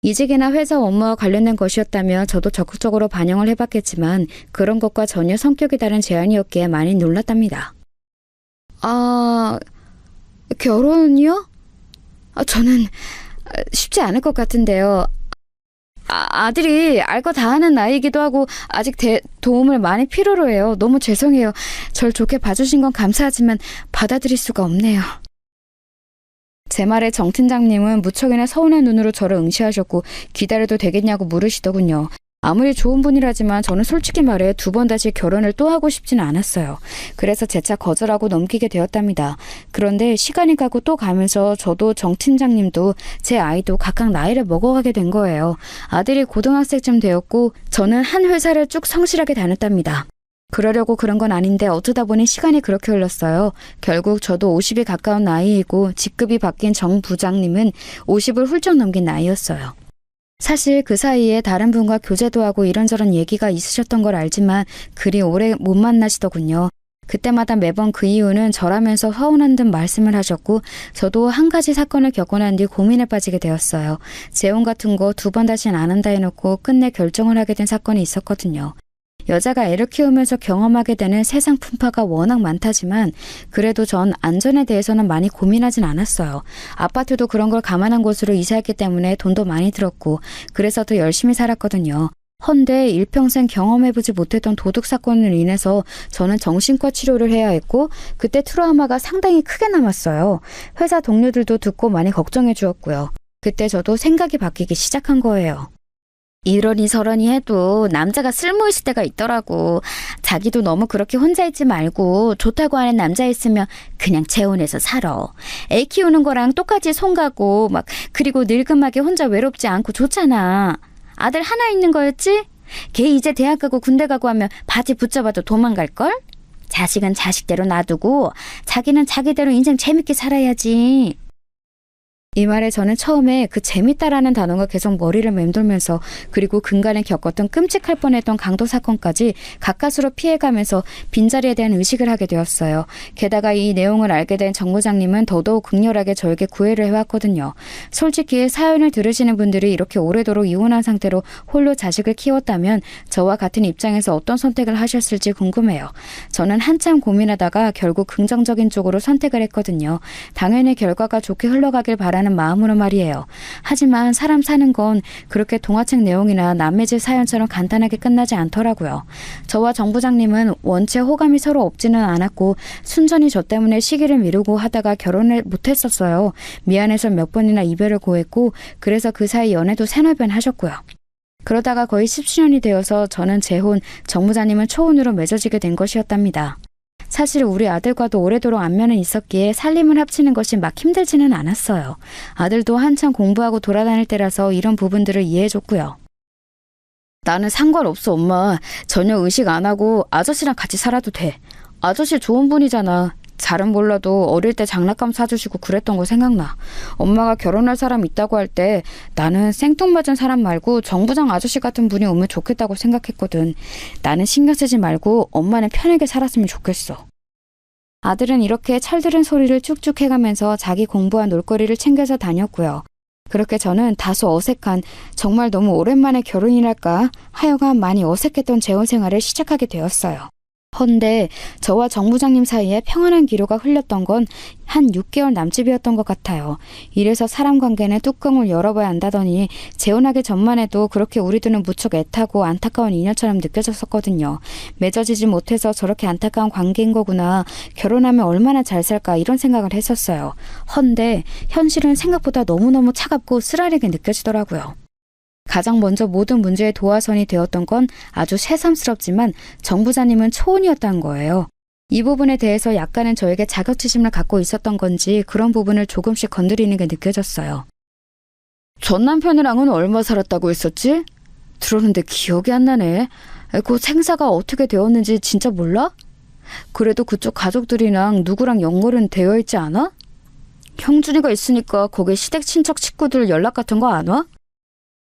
이직이나 회사 업무와 관련된 것이었다며 저도 적극적으로 반영을 해봤겠지만 그런 것과 전혀 성격이 다른 제안이었기에 많이 놀랐답니다. 결혼이요? 저는 쉽지 않을 것 같은데요. 아들이 알 거 다 하는 나이이기도 하고 아직 도움을 많이 필요로 해요. 너무 죄송해요. 절 좋게 봐주신 건 감사하지만 받아들일 수가 없네요. 제 말에 정 팀장님은 무척이나 서운한 눈으로 저를 응시하셨고 기다려도 되겠냐고 물으시더군요. 아무리 좋은 분이라지만 저는 솔직히 말해 2번 다시 결혼을 또 하고 싶지는 않았어요. 그래서 재차 거절하고 넘기게 되었답니다. 그런데 시간이 가고 또 가면서 저도 정 팀장님도 제 아이도 각각 나이를 먹어가게 된 거예요. 아들이 고등학생쯤 되었고 저는 한 회사를 쭉 성실하게 다녔답니다. 그러려고 그런 건 아닌데 어쩌다 보니 시간이 그렇게 흘렀어요. 결국 저도 50이 가까운 나이이고 직급이 바뀐 정 부장님은 50을 훌쩍 넘긴 나이였어요. 사실 그 사이에 다른 분과 교제도 하고 이런저런 얘기가 있으셨던 걸 알지만 그리 오래 못 만나시더군요. 그때마다 매번 그 이유는 저라면서 서운한 듯 말씀을 하셨고 저도 한 가지 사건을 겪고 난 뒤 고민에 빠지게 되었어요. 재혼 같은 거 2번 다시는 안 한다 해놓고 끝내 결정을 하게 된 사건이 있었거든요. 여자가 애를 키우면서 경험하게 되는 세상 풍파가 워낙 많다지만 그래도 전 안전에 대해서는 많이 고민하진 않았어요. 아파트도 그런 걸 감안한 곳으로 이사했기 때문에 돈도 많이 들었고 그래서 더 열심히 살았거든요. 헌데 일평생 경험해보지 못했던 도둑 사건으로 인해서 저는 정신과 치료를 해야 했고 그때 트라우마가 상당히 크게 남았어요. 회사 동료들도 듣고 많이 걱정해 주었고요. 그때 저도 생각이 바뀌기 시작한 거예요. 이러니 저러니 해도 남자가 쓸모있을 때가 있더라고. 자기도 너무 그렇게 혼자 있지 말고 좋다고 하는 남자 있으면 그냥 재혼해서 살아. 애 키우는 거랑 똑같이 손 가고 막 그리고 늙음하게 혼자 외롭지 않고 좋잖아. 아들 하나 있는 거였지? 걔 이제 대학 가고 군대 가고 하면 바지 붙잡아도 도망갈걸? 자식은 자식대로 놔두고 자기는 자기대로 인생 재밌게 살아야지. 이 말에 저는 처음에 그 재밌다라는 단어가 계속 머리를 맴돌면서 그리고 근간에 겪었던 끔찍할 뻔했던 강도 사건까지 가까스로 피해가면서 빈자리에 대한 의식을 하게 되었어요. 게다가 이 내용을 알게 된 정 부장님은 더더욱 극렬하게 저에게 구애를 해왔거든요. 솔직히 사연을 들으시는 분들이 이렇게 오래도록 이혼한 상태로 홀로 자식을 키웠다면 저와 같은 입장에서 어떤 선택을 하셨을지 궁금해요. 저는 한참 고민하다가 결국 긍정적인 쪽으로 선택을 했거든요. 당연히 결과가 좋게 흘러가길 바라는 마음으로 말이에요. 하지만 사람 사는 건 그렇게 동화책 내용이나 남의 집 사연처럼 간단하게 끝나지 않더라고요. 저와 정 부장님은 원체 호감이 서로 없지는 않았고 순전히 저 때문에 시기를 미루고 하다가 결혼을 못했었어요. 미안해서 몇 번이나 이별을 고했고 그래서 그 사이 연애도 세너 번 하셨고요. 그러다가 거의 10주년이 되어서 저는 재혼, 정 부장님은 초혼으로 맺어지게 된 것이었답니다. 사실 우리 아들과도 오래도록 안면은 있었기에 살림을 합치는 것이 막 힘들지는 않았어요. 아들도 한참 공부하고 돌아다닐 때라서 이런 부분들을 이해해줬고요. 나는 상관없어 엄마. 전혀 의식 안 하고 아저씨랑 같이 살아도 돼. 아저씨 좋은 분이잖아. 잘은 몰라도 어릴 때 장난감 사주시고 그랬던 거 생각나. 엄마가 결혼할 사람 있다고 할 때 나는 생뚱맞은 사람 말고 정 부장 아저씨 같은 분이 오면 좋겠다고 생각했거든. 나는 신경 쓰지 말고 엄마는 편하게 살았으면 좋겠어. 아들은 이렇게 철들은 소리를 쭉쭉 해가면서 자기 공부와 놀거리를 챙겨서 다녔고요. 그렇게 저는 다소 어색한 정말 너무 오랜만에 결혼이랄까 하여간 많이 어색했던 재혼 생활을 시작하게 되었어요. 헌데 저와 정 부장님 사이에 평안한 기로가 흘렸던 건 한 6개월 남짓이었던 것 같아요. 이래서 사람 관계는 뚜껑을 열어봐야 한다더니 재혼하기 전만 해도 그렇게 우리들은 무척 애타고 안타까운 인연처럼 느껴졌었거든요. 맺어지지 못해서 저렇게 안타까운 관계인 거구나. 결혼하면 얼마나 잘 살까 이런 생각을 했었어요. 헌데 현실은 생각보다 너무너무 차갑고 쓰라리게 느껴지더라고요. 가장 먼저 모든 문제의 도화선이 되었던 건 아주 새삼스럽지만 정 부장님은 초혼이었다는 거예요. 이 부분에 대해서 약간은 저에게 자격지심을 갖고 있었던 건지 그런 부분을 조금씩 건드리는 게 느껴졌어요. 전 남편이랑은 얼마 살았다고 했었지? 들었는데 기억이 안 나네. 그 생사가 어떻게 되었는지 진짜 몰라? 그래도 그쪽 가족들이랑 누구랑 연결은 되어 있지 않아? 형준이가 있으니까 거기 시댁 친척 식구들 연락 같은 거 안 와?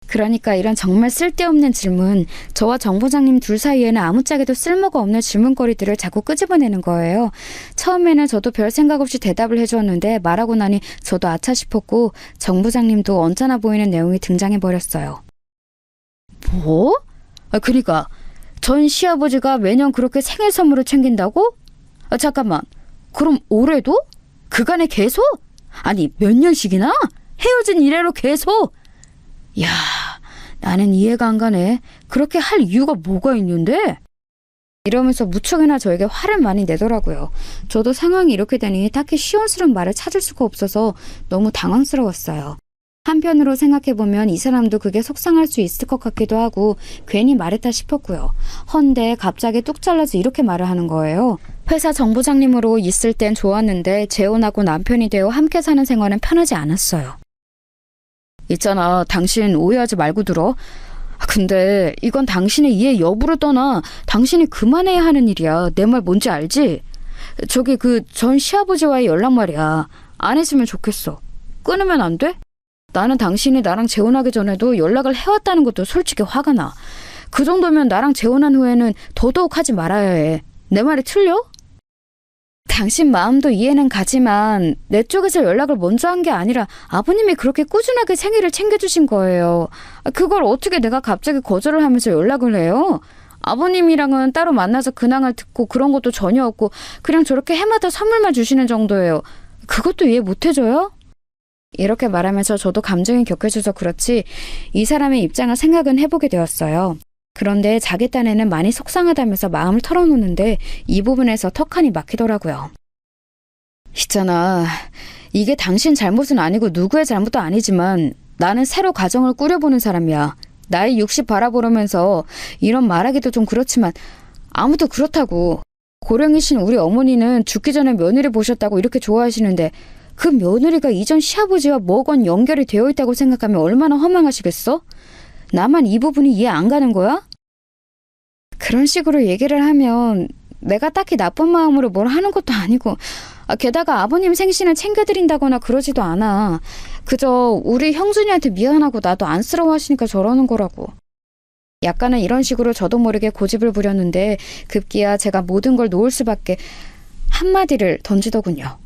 그러니까 이런 정말 쓸데없는 질문, 저와 정 부장님 둘 사이에는 아무짝에도 쓸모가 없는 질문거리들을 자꾸 끄집어내는 거예요. 처음에는 저도 별 생각 없이 대답을 해주었는데 말하고 나니 저도 아차 싶었고 정 부장님도 언짢아 보이는 내용이 등장해버렸어요. 뭐? 그러니까 전 시아버지가 매년 그렇게 생일 선물을 챙긴다고? 잠깐만, 그럼 올해도? 그간에 계속? 아니 몇 년씩이나? 헤어진 이래로 계속? 야, 나는 이해가 안 가네. 그렇게 할 이유가 뭐가 있는데? 이러면서 무척이나 저에게 화를 많이 내더라고요. 저도 상황이 이렇게 되니 딱히 시원스러운 말을 찾을 수가 없어서 너무 당황스러웠어요. 한편으로 생각해보면 이 사람도 그게 속상할 수 있을 것 같기도 하고 괜히 말했다 싶었고요. 헌데 갑자기 뚝 잘라서 이렇게 말을 하는 거예요. 회사 정부장님으로 있을 땐 좋았는데 재혼하고 남편이 되어 함께 사는 생활은 편하지 않았어요. 있잖아, 당신 오해하지 말고 들어. 근데 이건 당신의 이해 여부를 떠나 당신이 그만해야 하는 일이야. 내 말 뭔지 알지? 저기 그 전 시아버지와의 연락 말이야. 안 했으면 좋겠어. 끊으면 안 돼? 나는 당신이 나랑 재혼하기 전에도 연락을 해왔다는 것도 솔직히 화가 나. 그 정도면 나랑 재혼한 후에는 더더욱 하지 말아야 해. 내 말이 틀려? 당신 마음도 이해는 가지만 내 쪽에서 연락을 먼저 한 게 아니라 아버님이 그렇게 꾸준하게 생일을 챙겨주신 거예요. 그걸 어떻게 내가 갑자기 거절을 하면서 연락을 해요? 아버님이랑은 따로 만나서 근황을 듣고 그런 것도 전혀 없고 그냥 저렇게 해마다 선물만 주시는 정도예요. 그것도 이해 못 해줘요? 이렇게 말하면서 저도 감정이 격해져서 그렇지 이 사람의 입장을 생각은 해보게 되었어요. 그런데 자기 딴에는 많이 속상하다면서 마음을 털어놓는데 이 부분에서 턱하니 막히더라고요. 있잖아, 이게 당신 잘못은 아니고 누구의 잘못도 아니지만 나는 새로 가정을 꾸려보는 사람이야. 나이 60 바라보면서 이런 말하기도 좀 그렇지만 아무도 그렇다고. 고령이신 우리 어머니는 죽기 전에 며느리 보셨다고 이렇게 좋아하시는데 그 며느리가 이전 시아버지와 뭐건 연결이 되어 있다고 생각하면 얼마나 허망하시겠어? 나만 이 부분이 이해 안 가는 거야? 그런 식으로 얘기를 하면 내가 딱히 나쁜 마음으로 뭘 하는 것도 아니고 게다가 아버님 생신을 챙겨드린다거나 그러지도 않아. 그저 우리 형준이한테 미안하고 나도 안쓰러워하시니까 저러는 거라고. 약간은 이런 식으로 저도 모르게 고집을 부렸는데 급기야 제가 모든 걸 놓을 수밖에 한마디를 던지더군요.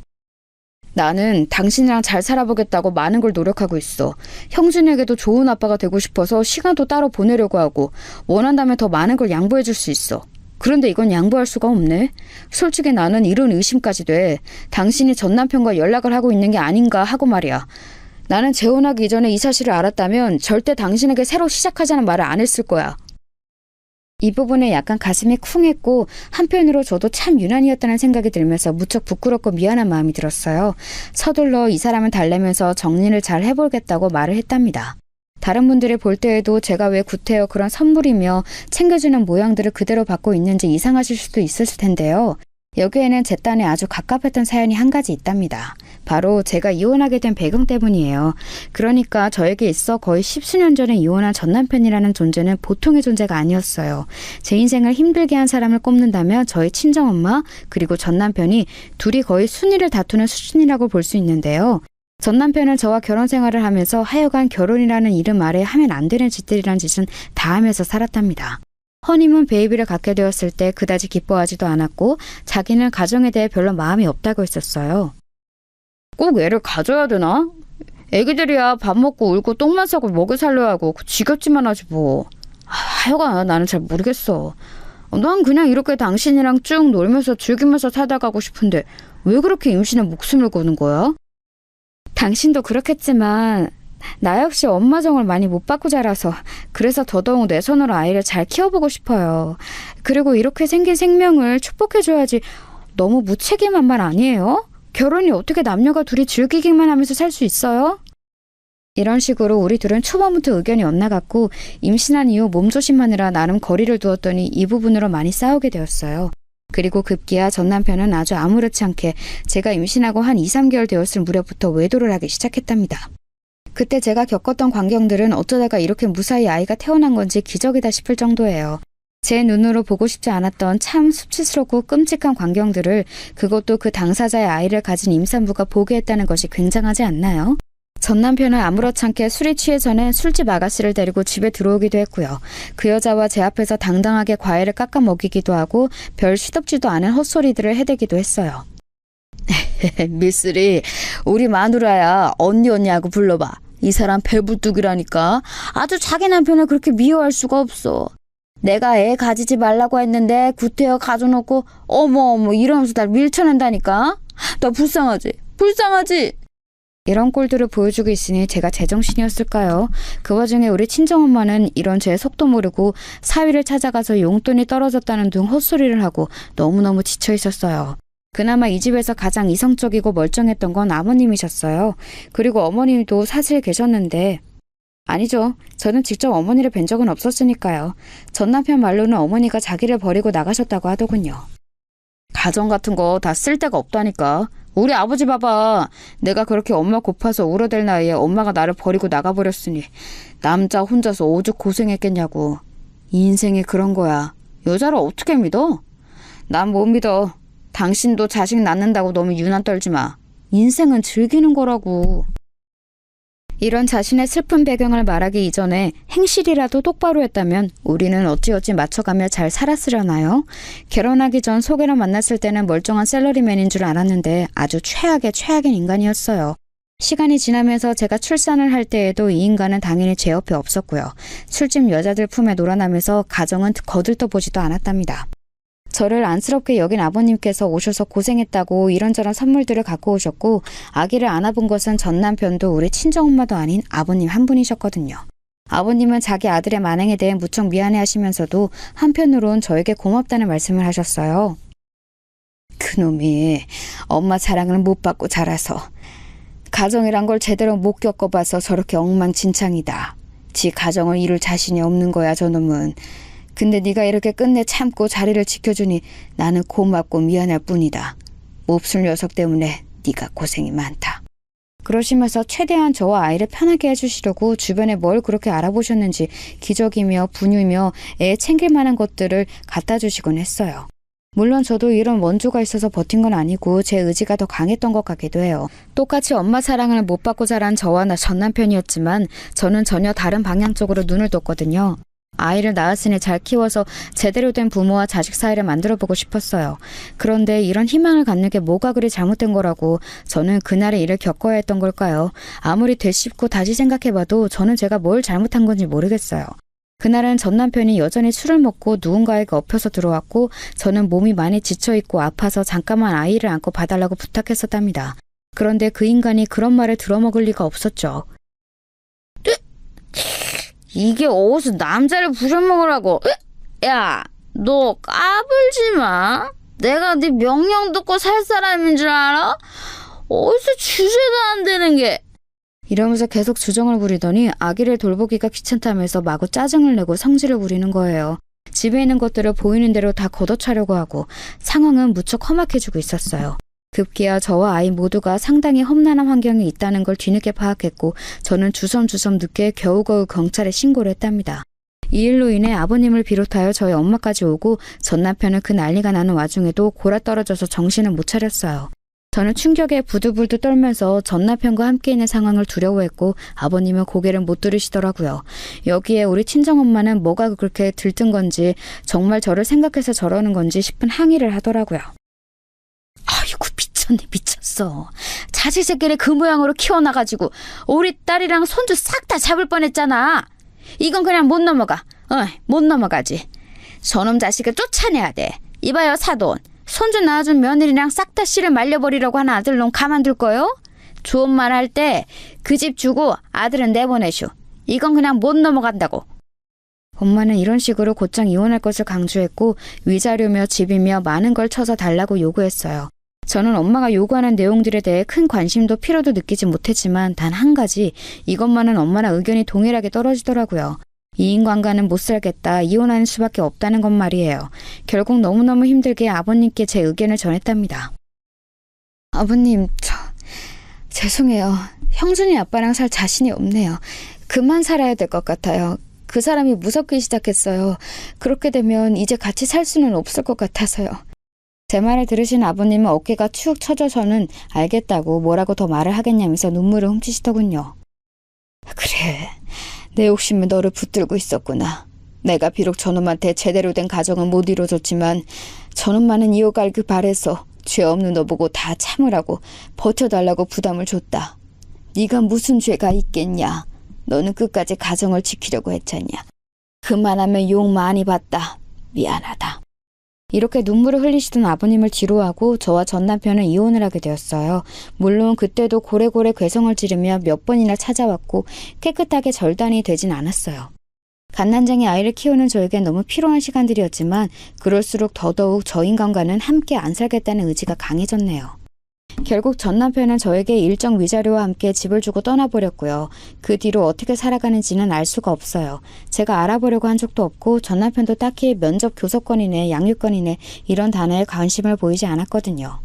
나는 당신이랑 잘 살아보겠다고 많은 걸 노력하고 있어. 형준에게도 좋은 아빠가 되고 싶어서 시간도 따로 보내려고 하고 원한다면 더 많은 걸 양보해 줄 수 있어. 그런데 이건 양보할 수가 없네. 솔직히 나는 이런 의심까지 돼. 당신이 전 남편과 연락을 하고 있는 게 아닌가 하고 말이야. 나는 재혼하기 이전에 이 사실을 알았다면 절대 당신에게 새로 시작하자는 말을 안 했을 거야. 이 부분에 약간 가슴이 쿵했고 한편으로 저도 참 유난이었다는 생각이 들면서 무척 부끄럽고 미안한 마음이 들었어요. 서둘러 이 사람을 달래면서 정리를 잘 해보겠다고 말을 했답니다. 다른 분들이 볼 때에도 제가 왜 구태여 그런 선물이며 챙겨주는 모양들을 그대로 받고 있는지 이상하실 수도 있었을 텐데요. 여기에는 제 딴에 아주 갑갑했던 사연이 한 가지 있답니다. 바로 제가 이혼하게 된 배경 때문이에요. 그러니까 저에게 있어 거의 10수년 전에 이혼한 전남편이라는 존재는 보통의 존재가 아니었어요. 제 인생을 힘들게 한 사람을 꼽는다면 저희 친정엄마 그리고 전남편이 둘이 거의 순위를 다투는 수준이라고 볼 수 있는데요. 전남편은 저와 결혼 생활을 하면서 하여간 결혼이라는 이름 아래 하면 안 되는 짓들이란 짓은 다 하면서 살았답니다. 허니문 베이비를 갖게 되었을 때 그다지 기뻐하지도 않았고 자기는 가정에 대해 별로 마음이 없다고 했었어요. 꼭 애를 가져야 되나? 애기들이야 밥 먹고 울고 똥만 싸고 먹여 살려야 하고 지겹지만 하지 뭐. 하여간 나는 잘 모르겠어. 난 그냥 이렇게 당신이랑 쭉 놀면서 즐기면서 살다 가고 싶은데 왜 그렇게 임신에 목숨을 거는 거야? 당신도 그렇겠지만 나 역시 엄마 정을 많이 못 받고 자라서 그래서 더더욱 내 손으로 아이를 잘 키워보고 싶어요. 그리고 이렇게 생긴 생명을 축복해줘야지. 너무 무책임한 말 아니에요? 결혼이 어떻게 남녀가 둘이 즐기기만 하면서 살 수 있어요? 이런 식으로 우리 둘은 초반부터 의견이 엇나갔고 임신한 이후 몸조심하느라 나름 거리를 두었더니 이 부분으로 많이 싸우게 되었어요. 그리고 급기야 전 남편은 아주 아무렇지 않게 제가 임신하고 한 2, 3개월 되었을 무렵부터 외도를 하기 시작했답니다. 그때 제가 겪었던 광경들은 어쩌다가 이렇게 무사히 아이가 태어난 건지 기적이다 싶을 정도예요. 제 눈으로 보고 싶지 않았던 참 수치스럽고 끔찍한 광경들을 그것도 그 당사자의 아이를 가진 임산부가 보게 했다는 것이 굉장하지 않나요? 전 남편은 아무렇지 않게 술이 취해서는 술집 아가씨를 데리고 집에 들어오기도 했고요. 그 여자와 제 앞에서 당당하게 과일을 깎아 먹이기도 하고 별 시덥지도 않은 헛소리들을 해대기도 했어요. 미쓰리, 우리 마누라야 언니 하고 불러봐. 이 사람 배불뚝이라니까. 아주 자기 남편을 그렇게 미워할 수가 없어. 내가 애 가지지 말라고 했는데 구태여 가져놓고 어머 이러면서 날 밀쳐낸다니까. 나 불쌍하지? 불쌍하지? 이런 꼴들을 보여주고 있으니 제가 제정신이었을까요? 그 와중에 우리 친정엄마는 이런 제 속도 모르고 사위를 찾아가서 용돈이 떨어졌다는 등 헛소리를 하고 너무너무 지쳐 있었어요. 그나마 이 집에서 가장 이성적이고 멀쩡했던 건 아버님이셨어요. 그리고 어머님도 사실 계셨는데 아니죠. 저는 직접 어머니를 뵌 적은 없었으니까요. 전 남편 말로는 어머니가 자기를 버리고 나가셨다고 하더군요. 가정 같은 거 다 쓸데가 없다니까. 우리 아버지 봐봐. 내가 그렇게 엄마 고파서 울어댈 나이에 엄마가 나를 버리고 나가버렸으니 남자 혼자서 오죽 고생했겠냐고. 인생이 그런 거야. 여자를 어떻게 믿어? 난 못 믿어. 당신도 자식 낳는다고 너무 유난 떨지 마. 인생은 즐기는 거라고. 이런 자신의 슬픈 배경을 말하기 이전에 행실이라도 똑바로 했다면 우리는 어찌어찌 맞춰가며 잘 살았으려나요? 결혼하기 전 소개로 만났을 때는 멀쩡한 샐러리맨인 줄 알았는데 아주 최악인 인간이었어요. 시간이 지나면서 제가 출산을 할 때에도 이 인간은 당연히 제 옆에 없었고요. 술집 여자들 품에 놀아나면서 가정은 거들떠보지도 않았답니다. 저를 안쓰럽게 여긴 아버님께서 오셔서 고생했다고 이런저런 선물들을 갖고 오셨고 아기를 안아본 것은 전 남편도 우리 친정엄마도 아닌 아버님 한 분이셨거든요. 아버님은 자기 아들의 만행에 대해 무척 미안해하시면서도 한편으론 저에게 고맙다는 말씀을 하셨어요. 그놈이 엄마 사랑을 못 받고 자라서 가정이란 걸 제대로 못 겪어봐서 저렇게 엉망진창이다. 지 가정을 이룰 자신이 없는 거야 저놈은. 근데 네가 이렇게 끝내 참고 자리를 지켜주니 나는 고맙고 미안할 뿐이다. 몹쓸 녀석 때문에 네가 고생이 많다. 그러시면서 최대한 저와 아이를 편하게 해주시려고 주변에 뭘 그렇게 알아보셨는지 기저귀며 분유며 애 챙길 만한 것들을 갖다 주시곤 했어요. 물론 저도 이런 원조가 있어서 버틴 건 아니고 제 의지가 더 강했던 것 같기도 해요. 똑같이 엄마 사랑을 못 받고 자란 저와 전 남편이었지만 저는 전혀 다른 방향 쪽으로 눈을 뒀거든요. 아이를 낳았으니 잘 키워서 제대로 된 부모와 자식 사이를 만들어보고 싶었어요. 그런데 이런 희망을 갖는 게 뭐가 그리 잘못된 거라고 저는 그날의 일을 겪어야 했던 걸까요? 아무리 되씹고 다시 생각해봐도 저는 제가 뭘 잘못한 건지 모르겠어요. 그날은 전 남편이 여전히 술을 먹고 누군가에게 엎혀서 들어왔고 저는 몸이 많이 지쳐있고 아파서 잠깐만 아이를 안고 봐달라고 부탁했었답니다. 그런데 그 인간이 그런 말을 들어먹을 리가 없었죠. 이게 어디서 남자를 부려먹으라고. 야, 너 까불지 마. 내가 네 명령 듣고 살 사람인 줄 알아? 어디서 주제도 안 되는 게. 이러면서 계속 주정을 부리더니 아기를 돌보기가 귀찮다면서 마구 짜증을 내고 성질을 부리는 거예요. 집에 있는 것들을 보이는 대로 다 걷어차려고 하고 상황은 무척 험악해지고 있었어요. 급기야 저와 아이 모두가 상당히 험난한 환경에 있다는 걸 뒤늦게 파악했고 저는 주섬주섬 늦게 겨우겨우 경찰에 신고를 했답니다. 이 일로 인해 아버님을 비롯하여 저희 엄마까지 오고 전 남편은 그 난리가 나는 와중에도 골아떨어져서 정신을 못 차렸어요. 저는 충격에 부들부들 떨면서 전 남편과 함께 있는 상황을 두려워했고 아버님은 고개를 못 들으시더라고요. 여기에 우리 친정엄마는 뭐가 그렇게 들뜬 건지 정말 저를 생각해서 저러는 건지 싶은 항의를 하더라고요. 아이고 미쳤어. 자식 새끼를 그 모양으로 키워놔가지고 우리 딸이랑 손주 싹 다 잡을 뻔했잖아. 이건 그냥 못 넘어가. 못 넘어가지. 저놈 자식을 쫓아내야 돼. 이봐요 사돈. 손주 낳아준 며느리랑 싹 다 씨를 말려버리려고 하는 아들놈 가만둘 거요? 좋은 말 할 때 그 집 주고 아들은 내보내슈. 이건 그냥 못 넘어간다고. 엄마는 이런 식으로 곧장 이혼할 것을 강조했고 위자료며 집이며 많은 걸 쳐서 달라고 요구했어요. 저는 엄마가 요구하는 내용들에 대해 큰 관심도 필요도 느끼지 못했지만 단 한 가지, 이것만은 엄마랑 의견이 동일하게 떨어지더라고요. 이 인간과는 못 살겠다, 이혼하는 수밖에 없다는 것 말이에요. 결국 너무너무 힘들게 아버님께 제 의견을 전했답니다. 아버님, 죄송해요. 형준이 아빠랑 살 자신이 없네요. 그만 살아야 될 것 같아요. 그 사람이 무섭기 시작했어요. 그렇게 되면 이제 같이 살 수는 없을 것 같아서요. 제 말을 들으신 아버님은 어깨가 축 처져서는 알겠다고 뭐라고 더 말을 하겠냐면서 눈물을 훔치시더군요. 그래, 내 욕심은 너를 붙들고 있었구나. 내가 비록 저놈한테 제대로 된 가정은 못 이뤄줬지만 저놈만은 이어가길 바래서 죄 없는 너 보고 다 참으라고 버텨달라고 부담을 줬다. 네가 무슨 죄가 있겠냐. 너는 끝까지 가정을 지키려고 했잖냐. 그만하면 욕 많이 받다. 미안하다. 이렇게 눈물을 흘리시던 아버님을 뒤로하고 저와 전 남편은 이혼을 하게 되었어요. 물론 그때도 고래고래 괴성을 지르며 몇 번이나 찾아왔고 깨끗하게 절단이 되진 않았어요. 갓난쟁이 아이를 키우는 저에겐 너무 피로한 시간들이었지만 그럴수록 더더욱 저 인간과는 함께 안 살겠다는 의지가 강해졌네요. 결국 전 남편은 저에게 일정 위자료와 함께 집을 주고 떠나버렸고요. 그 뒤로 어떻게 살아가는지는 알 수가 없어요. 제가 알아보려고 한 적도 없고 전 남편도 딱히 면접 교섭권이네 양육권이네 이런 단어에 관심을 보이지 않았거든요.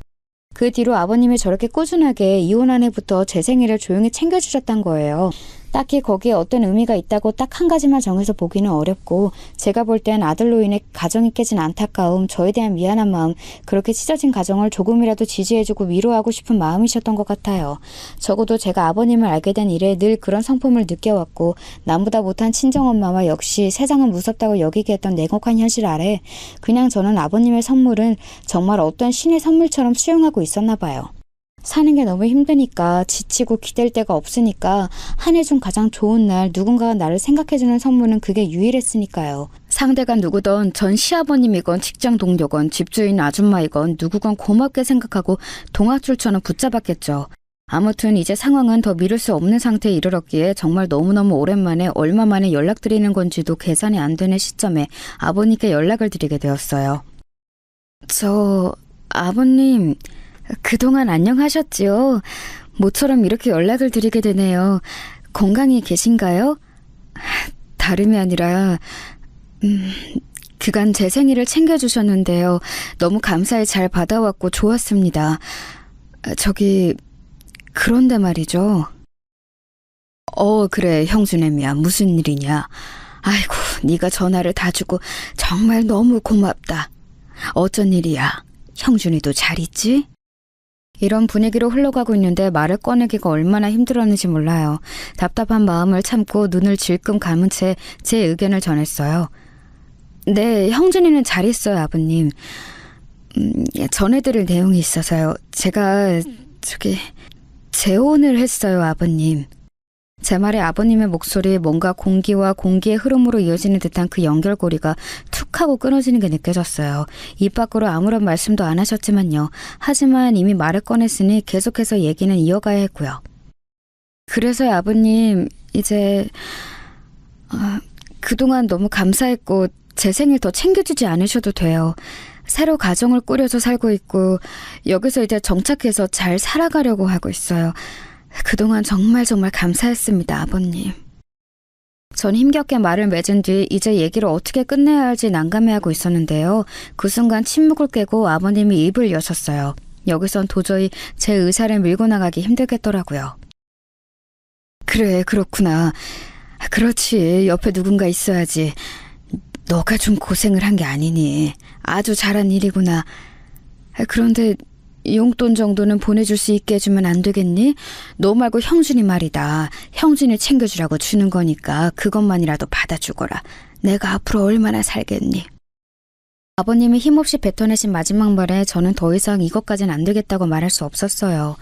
그 뒤로 아버님이 저렇게 꾸준하게 이혼한 해부터 제 생일을 조용히 챙겨주셨단 거예요. 딱히 거기에 어떤 의미가 있다고 딱 한 가지만 정해서 보기는 어렵고 제가 볼 땐 아들로 인해 가정이 깨진 안타까움, 저에 대한 미안한 마음, 그렇게 찢어진 가정을 조금이라도 지지해주고 위로하고 싶은 마음이셨던 것 같아요. 적어도 제가 아버님을 알게 된 이래 늘 그런 성품을 느껴왔고 남보다 못한 친정엄마와 역시 세상은 무섭다고 여기게 했던 냉혹한 현실 아래 그냥 저는 아버님의 선물은 정말 어떤 신의 선물처럼 수용하고 있었나 봐요. 사는 게 너무 힘드니까 지치고 기댈 데가 없으니까 한 해 중 가장 좋은 날 누군가가 나를 생각해주는 선물은 그게 유일했으니까요. 상대가 누구든 전 시아버님이건 직장 동료건 집주인 아줌마이건 누구건 고맙게 생각하고 동학줄처럼 붙잡았겠죠. 아무튼 이제 상황은 더 미룰 수 없는 상태에 이르렀기에 정말 너무너무 오랜만에 얼마 만에 연락드리는 건지도 계산이 안 되는 시점에 아버님께 연락을 드리게 되었어요. 아버님... 그동안 안녕하셨지요? 모처럼 이렇게 연락을 드리게 되네요. 건강히 계신가요? 다름이 아니라 그간 제 생일을 챙겨주셨는데요. 너무 감사히 잘 받아왔고 좋았습니다. 그런데 말이죠. 그래 형수님이야. 무슨 일이냐? 아이고 네가 전화를 다 주고 정말 너무 고맙다. 어쩐 일이야? 형준이도 잘 있지? 이런 분위기로 흘러가고 있는데 말을 꺼내기가 얼마나 힘들었는지 몰라요. 답답한 마음을 참고 눈을 질끔 감은 채 제 의견을 전했어요. 네, 형준이는 잘 있어요, 아버님. 전해드릴 내용이 있어서요. 제가 재혼을 했어요, 아버님. 제 말에 아버님의 목소리에 뭔가 공기와 공기의 흐름으로 이어지는 듯한 그 연결고리가 툭 하고 끊어지는 게 느껴졌어요. 입 밖으로 아무런 말씀도 안 하셨지만요. 하지만 이미 말을 꺼냈으니 계속해서 얘기는 이어가야 했고요. 그래서요, 아버님, 이제 그동안 너무 감사했고 제 생일 더 챙겨주지 않으셔도 돼요. 새로 가정을 꾸려서 살고 있고 여기서 이제 정착해서 잘 살아가려고 하고 있어요. 그동안 정말 감사했습니다, 아버님. 전 힘겹게 말을 맺은 뒤 이제 얘기를 어떻게 끝내야 할지 난감해하고 있었는데요. 그 순간 침묵을 깨고 아버님이 입을 여셨어요. 여기선 도저히 제 의사를 밀고 나가기 힘들겠더라고요. 그래, 그렇구나. 그렇지, 옆에 누군가 있어야지. 너가 좀 고생을 한 게 아니니. 아주 잘한 일이구나. 그런데 용돈 정도는 보내줄 수 있게 해주면 안 되겠니? 너 말고 형준이 말이다. 형준이 챙겨주라고 주는 거니까 그것만이라도 받아주거라. 내가 앞으로 얼마나 살겠니? 아버님이 힘없이 뱉어내신 마지막 말에 저는 더 이상 이것까지는 안 되겠다고 말할 수 없었어요.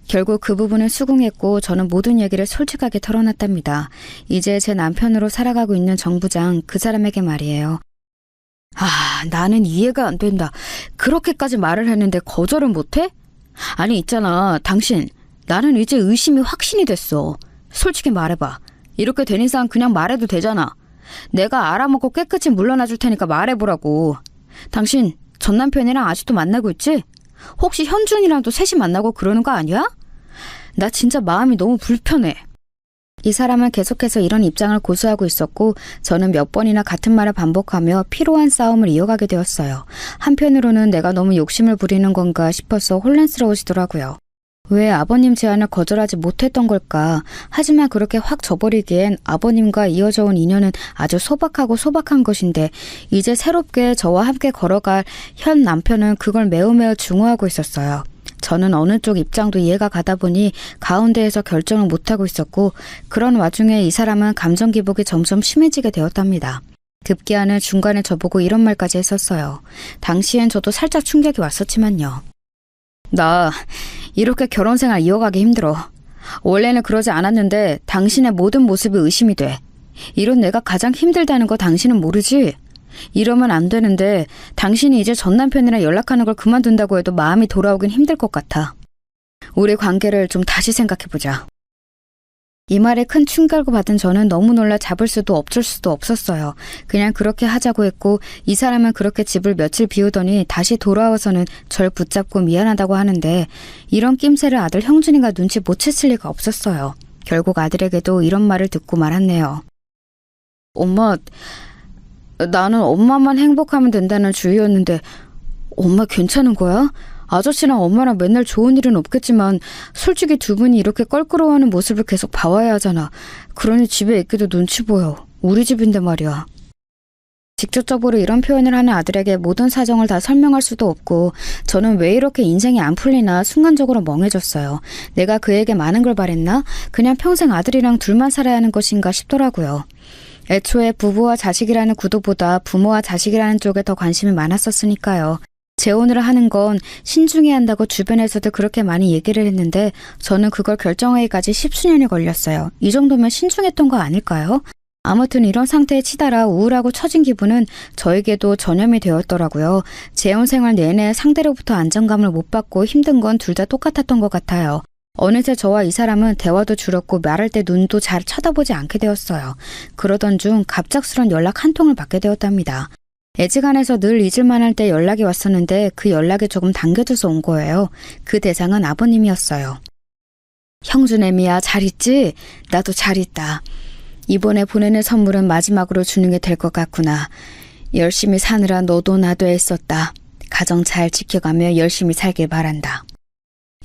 결국 그 부분은 수긍했고 저는 모든 얘기를 솔직하게 털어놨답니다. 이제 제 남편으로 살아가고 있는 정 부장, 그 사람에게 말이에요. 나는 이해가 안 된다. 그렇게까지 말을 했는데 거절을 못해? 아니 있잖아, 당신. 나는 이제 의심이 확신이 됐어. 솔직히 말해봐. 이렇게 된 이상 그냥 말해도 되잖아. 내가 알아먹고 깨끗이 물러나 줄 테니까 말해보라고. 당신 전 남편이랑 아직도 만나고 있지? 혹시 현준이랑도 셋이 만나고 그러는 거 아니야? 나 진짜 마음이 너무 불편해. 이 사람은 계속해서 이런 입장을 고수하고 있었고 저는 몇 번이나 같은 말을 반복하며 피로한 싸움을 이어가게 되었어요. 한편으로는 내가 너무 욕심을 부리는 건가 싶어서 혼란스러우시더라고요. 왜 아버님 제안을 거절하지 못했던 걸까? 하지만 그렇게 확 져버리기엔 아버님과 이어져 온 인연은 아주 소박한 것인데 이제 새롭게 저와 함께 걸어갈 현 남편은 그걸 매우 중요하고 있었어요. 저는 어느 쪽 입장도 이해가 가다 보니 가운데에서 결정을 못하고 있었고 그런 와중에 이 사람은 감정 기복이 점점 심해지게 되었답니다. 급기야는 중간에 저보고 이런 말까지 했었어요. 당시엔 저도 살짝 충격이 왔었지만요. 나 이렇게 결혼생활 이어가기 힘들어. 원래는 그러지 않았는데 당신의 모든 모습이 의심이 돼. 이런 내가 가장 힘들다는 거 당신은 모르지? 이러면 안 되는데 당신이 이제 전 남편이랑 연락하는 걸 그만둔다고 해도 마음이 돌아오긴 힘들 것 같아. 우리 관계를 좀 다시 생각해보자. 이 말에 큰 충격을 받은 저는 너무 놀라 잡을 수도 엎줄 수도 없었어요. 그냥 그렇게 하자고 했고 이 사람은 그렇게 집을 며칠 비우더니 다시 돌아와서는 절 붙잡고 미안하다고 하는데 이런 낌새를 아들 형준이가 눈치 못 챘을 리가 없었어요. 결국 아들에게도 이런 말을 듣고 말았네요. 엄마, 나는 엄마만 행복하면 된다는 주의였는데 엄마 괜찮은 거야? 아저씨랑 엄마랑 맨날 좋은 일은 없겠지만 솔직히 두 분이 이렇게 껄끄러워하는 모습을 계속 봐와야 하잖아. 그러니 집에 있기도 눈치 보여. 우리 집인데 말이야. 직접적으로 이런 표현을 하는 아들에게 모든 사정을 다 설명할 수도 없고 저는 왜 이렇게 인생이 안 풀리나 순간적으로 멍해졌어요. 내가 그에게 많은 걸 바랬나? 그냥 평생 아들이랑 둘만 살아야 하는 것인가 싶더라고요. 애초에 부부와 자식이라는 구도보다 부모와 자식이라는 쪽에 더 관심이 많았었으니까요. 재혼을 하는 건 신중해야 한다고 주변에서도 그렇게 많이 얘기를 했는데 저는 그걸 결정하기까지 10수년이 걸렸어요. 이 정도면 신중했던 거 아닐까요? 아무튼 이런 상태에 치달아 우울하고 처진 기분은 저에게도 전염이 되었더라고요. 재혼 생활 내내 상대로부터 안정감을 못 받고 힘든 건 둘 다 똑같았던 것 같아요. 어느새 저와 이 사람은 대화도 줄었고 말할 때 눈도 잘 쳐다보지 않게 되었어요. 그러던 중 갑작스런 연락 한 통을 받게 되었답니다. 애지간해서 늘 잊을만 할 때 연락이 왔었는데 그 연락이 조금 당겨져서 온 거예요. 그 대상은 아버님이었어요. 형준애미야 잘 있지? 나도 잘 있다. 이번에 보내는 선물은 마지막으로 주는 게 될 것 같구나. 열심히 사느라 너도 나도 애썼다. 가정 잘 지켜가며 열심히 살길 바란다.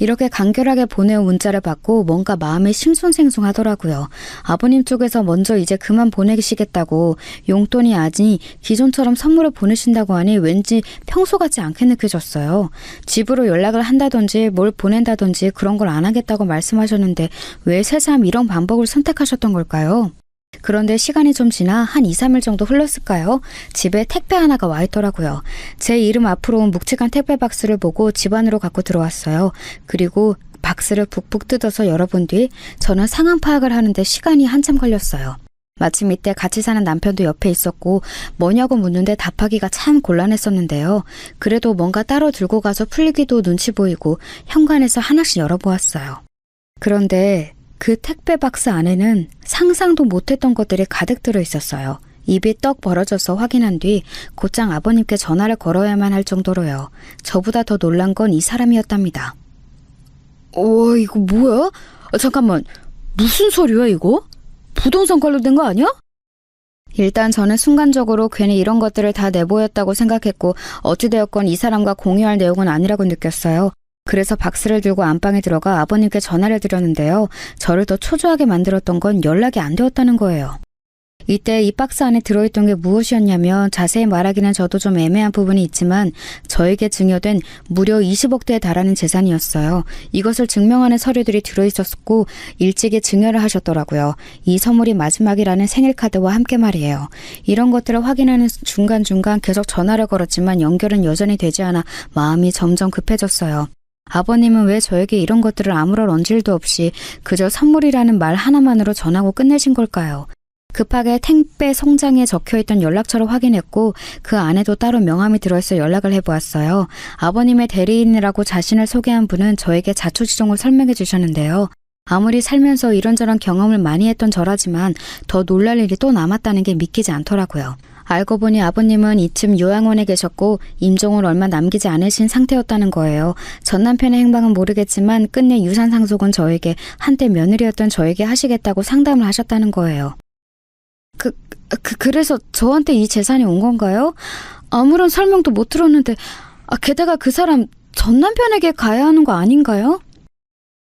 이렇게 간결하게 보내온 문자를 받고 뭔가 마음이 싱숭생숭하더라고요. 아버님 쪽에서 먼저 이제 그만 보내시겠다고 용돈이 아니 기존처럼 선물을 보내신다고 하니 왠지 평소 같지 않게 느껴졌어요. 집으로 연락을 한다든지 뭘 보낸다든지 그런 걸 안 하겠다고 말씀하셨는데 왜 새삼 이런 방법을 선택하셨던 걸까요? 그런데 시간이 좀 지나 한 2, 3일 정도 흘렀을까요? 집에 택배 하나가 와 있더라고요. 제 이름 앞으로 온 묵직한 택배 박스를 보고 집 안으로 갖고 들어왔어요. 그리고 박스를 북북 뜯어서 열어본 뒤 저는 상황 파악을 하는데 시간이 한참 걸렸어요. 마침 이때 같이 사는 남편도 옆에 있었고 뭐냐고 묻는데 답하기가 참 곤란했었는데요. 그래도 뭔가 따로 들고 가서 풀기도 눈치 보이고 현관에서 하나씩 열어보았어요. 그런데 그 택배 박스 안에는 상상도 못했던 것들이 가득 들어 있었어요. 입이 떡 벌어져서 확인한 뒤 곧장 아버님께 전화를 걸어야만 할 정도로요. 저보다 더 놀란 건 이 사람이었답니다. 이거 뭐야? 잠깐만, 무슨 소리야 이거? 부동산 관련된 거 아니야? 일단 저는 순간적으로 괜히 이런 것들을 다 내보였다고 생각했고 어찌되었건 이 사람과 공유할 내용은 아니라고 느꼈어요. 그래서 박스를 들고 안방에 들어가 아버님께 전화를 드렸는데요. 저를 더 초조하게 만들었던 건 연락이 안 되었다는 거예요. 이때 이 박스 안에 들어있던 게 무엇이었냐면 자세히 말하기는 저도 좀 애매한 부분이 있지만 저에게 증여된 무려 20억대에 달하는 재산이었어요. 이것을 증명하는 서류들이 들어있었고 일찍이 증여를 하셨더라고요. 이 선물이 마지막이라는 생일카드와 함께 말이에요. 이런 것들을 확인하는 중간중간 계속 전화를 걸었지만 연결은 여전히 되지 않아 마음이 점점 급해졌어요. 아버님은 왜 저에게 이런 것들을 아무런 언질도 없이 그저 선물이라는 말 하나만으로 전하고 끝내신 걸까요? 급하게 택배 송장에 적혀있던 연락처를 확인했고 그 안에도 따로 명함이 들어있어 연락을 해보았어요. 아버님의 대리인이라고 자신을 소개한 분은 저에게 자초지종을 설명해 주셨는데요. 아무리 살면서 이런저런 경험을 많이 했던 저라지만 더 놀랄 일이 또 남았다는 게 믿기지 않더라고요. 알고 보니 아버님은 이쯤 요양원에 계셨고 임종을 얼마 남기지 않으신 상태였다는 거예요. 전 남편의 행방은 모르겠지만 끝내 유산 상속은 저에게 한때 며느리였던 저에게 하시겠다고 상담을 하셨다는 거예요. 그래서 저한테 이 재산이 온 건가요? 아무런 설명도 못 들었는데 게다가 그 사람 전 남편에게 가야 하는 거 아닌가요?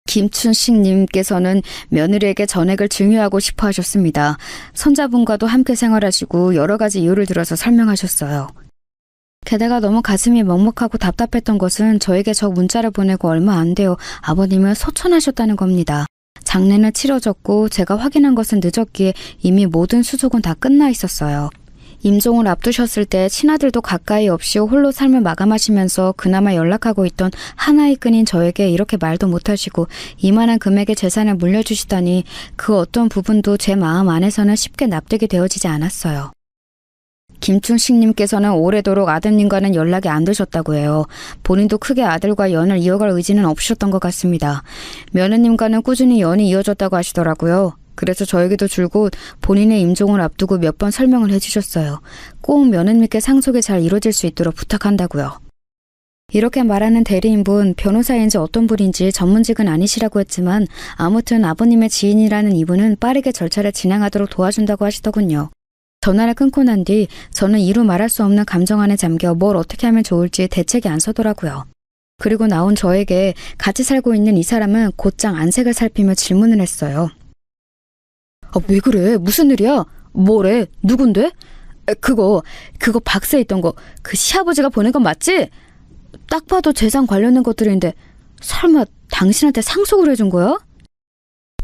김춘식님께서는 며느리에게 전액을 증여하고 싶어 하셨습니다. 손자분과도 함께 생활하시고 여러 가지 이유를 들어서 설명하셨어요. 게다가 너무 가슴이 먹먹하고 답답했던 것은 저에게 저 문자를 보내고 얼마 안 되어 아버님은 소천하셨다는 겁니다. 장례는 치러졌고 제가 확인한 것은 늦었기에 이미 모든 수속은 다 끝나 있었어요. 임종을 앞두셨을 때 친아들도 가까이 없이 홀로 삶을 마감하시면서 그나마 연락하고 있던 하나의 끈인 저에게 이렇게 말도 못하시고 이만한 금액의 재산을 물려주시다니 그 어떤 부분도 제 마음 안에서는 쉽게 납득이 되어지지 않았어요. 김충식님께서는 오래도록 아드님과는 연락이 안 되셨다고 해요. 본인도 크게 아들과 연을 이어갈 의지는 없으셨던 것 같습니다. 며느님과는 꾸준히 연이 이어졌다고 하시더라고요. 그래서 저에게도 줄곧 본인의 임종을 앞두고 몇 번 설명을 해주셨어요. 꼭 며느님께 상속이 잘 이루어질 수 있도록 부탁한다고요. 이렇게 말하는 대리인분, 변호사인지 어떤 분인지 전문직은 아니시라고 했지만 아무튼 아버님의 지인이라는 이분은 빠르게 절차를 진행하도록 도와준다고 하시더군요. 전화를 끊고 난 뒤 저는 이루 말할 수 없는 감정 안에 잠겨 뭘 어떻게 하면 좋을지 대책이 안 서더라고요. 그리고 나온 저에게 같이 살고 있는 이 사람은 곧장 안색을 살피며 질문을 했어요. 왜 그래? 무슨 일이야? 뭐래? 누군데? 그거 박스에 있던 거 그 시아버지가 보낸 건 맞지? 딱 봐도 재산 관련된 것들인데 설마 당신한테 상속을 해준 거야?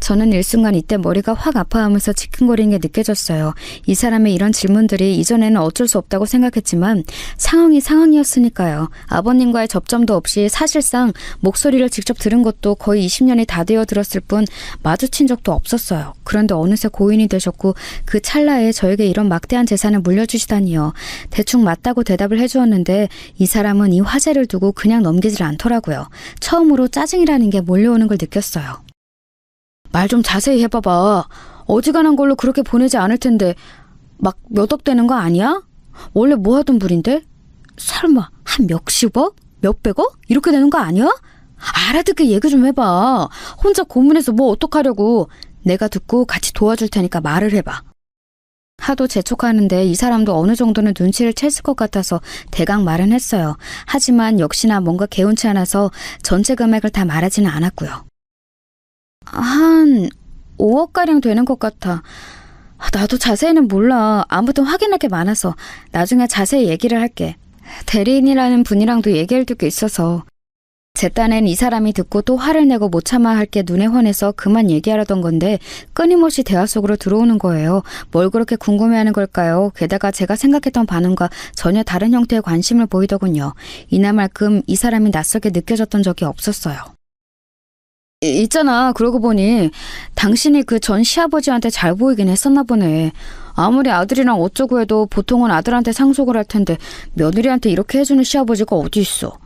저는 일순간 이때 머리가 확 아파하면서 지끈거리는 게 느껴졌어요. 이 사람의 이런 질문들이 이전에는 어쩔 수 없다고 생각했지만 상황이 상황이었으니까요. 아버님과의 접점도 없이 사실상 목소리를 직접 들은 것도 거의 20년이 다 되어 들었을 뿐 마주친 적도 없었어요. 그런데 어느새 고인이 되셨고 그 찰나에 저에게 이런 막대한 재산을 물려주시다니요. 대충 맞다고 대답을 해주었는데 이 사람은 이 화제를 두고 그냥 넘기질 않더라고요. 처음으로 짜증이라는 게 몰려오는 걸 느꼈어요. 말 좀 자세히 해봐봐. 어지간한 걸로 그렇게 보내지 않을 텐데 막 몇 억 되는 거 아니야? 원래 뭐 하던 분인데? 설마 한 몇십억? 몇백억? 이렇게 되는 거 아니야? 알아듣게 얘기 좀 해봐. 혼자 고민해서 뭐 어떡하려고. 내가 듣고 같이 도와줄 테니까 말을 해봐. 하도 재촉하는데 이 사람도 어느 정도는 눈치를 챘을 것 같아서 대강 말은 했어요. 하지만 역시나 뭔가 개운치 않아서 전체 금액을 다 말하지는 않았고요. 한 5억가량 되는 것 같아. 나도 자세히는 몰라. 아무튼 확인할 게 많아서 나중에 자세히 얘기를 할게. 대리인이라는 분이랑도 얘기할 게 있어서. 제 딴엔 이 사람이 듣고 또 화를 내고 못 참아 할 게 눈에 훤해서 그만 얘기하려던 건데 끊임없이 대화 속으로 들어오는 거예요. 뭘 그렇게 궁금해하는 걸까요? 게다가 제가 생각했던 반응과 전혀 다른 형태의 관심을 보이더군요. 이날만큼 이 사람이 낯설게 느껴졌던 적이 없었어요. 있잖아. 그러고 보니 당신이 그 전 시아버지한테 잘 보이긴 했었나 보네. 아무리 아들이랑 어쩌고 해도 보통은 아들한테 상속을 할 텐데 며느리한테 이렇게 해주는 시아버지가 어디 있어.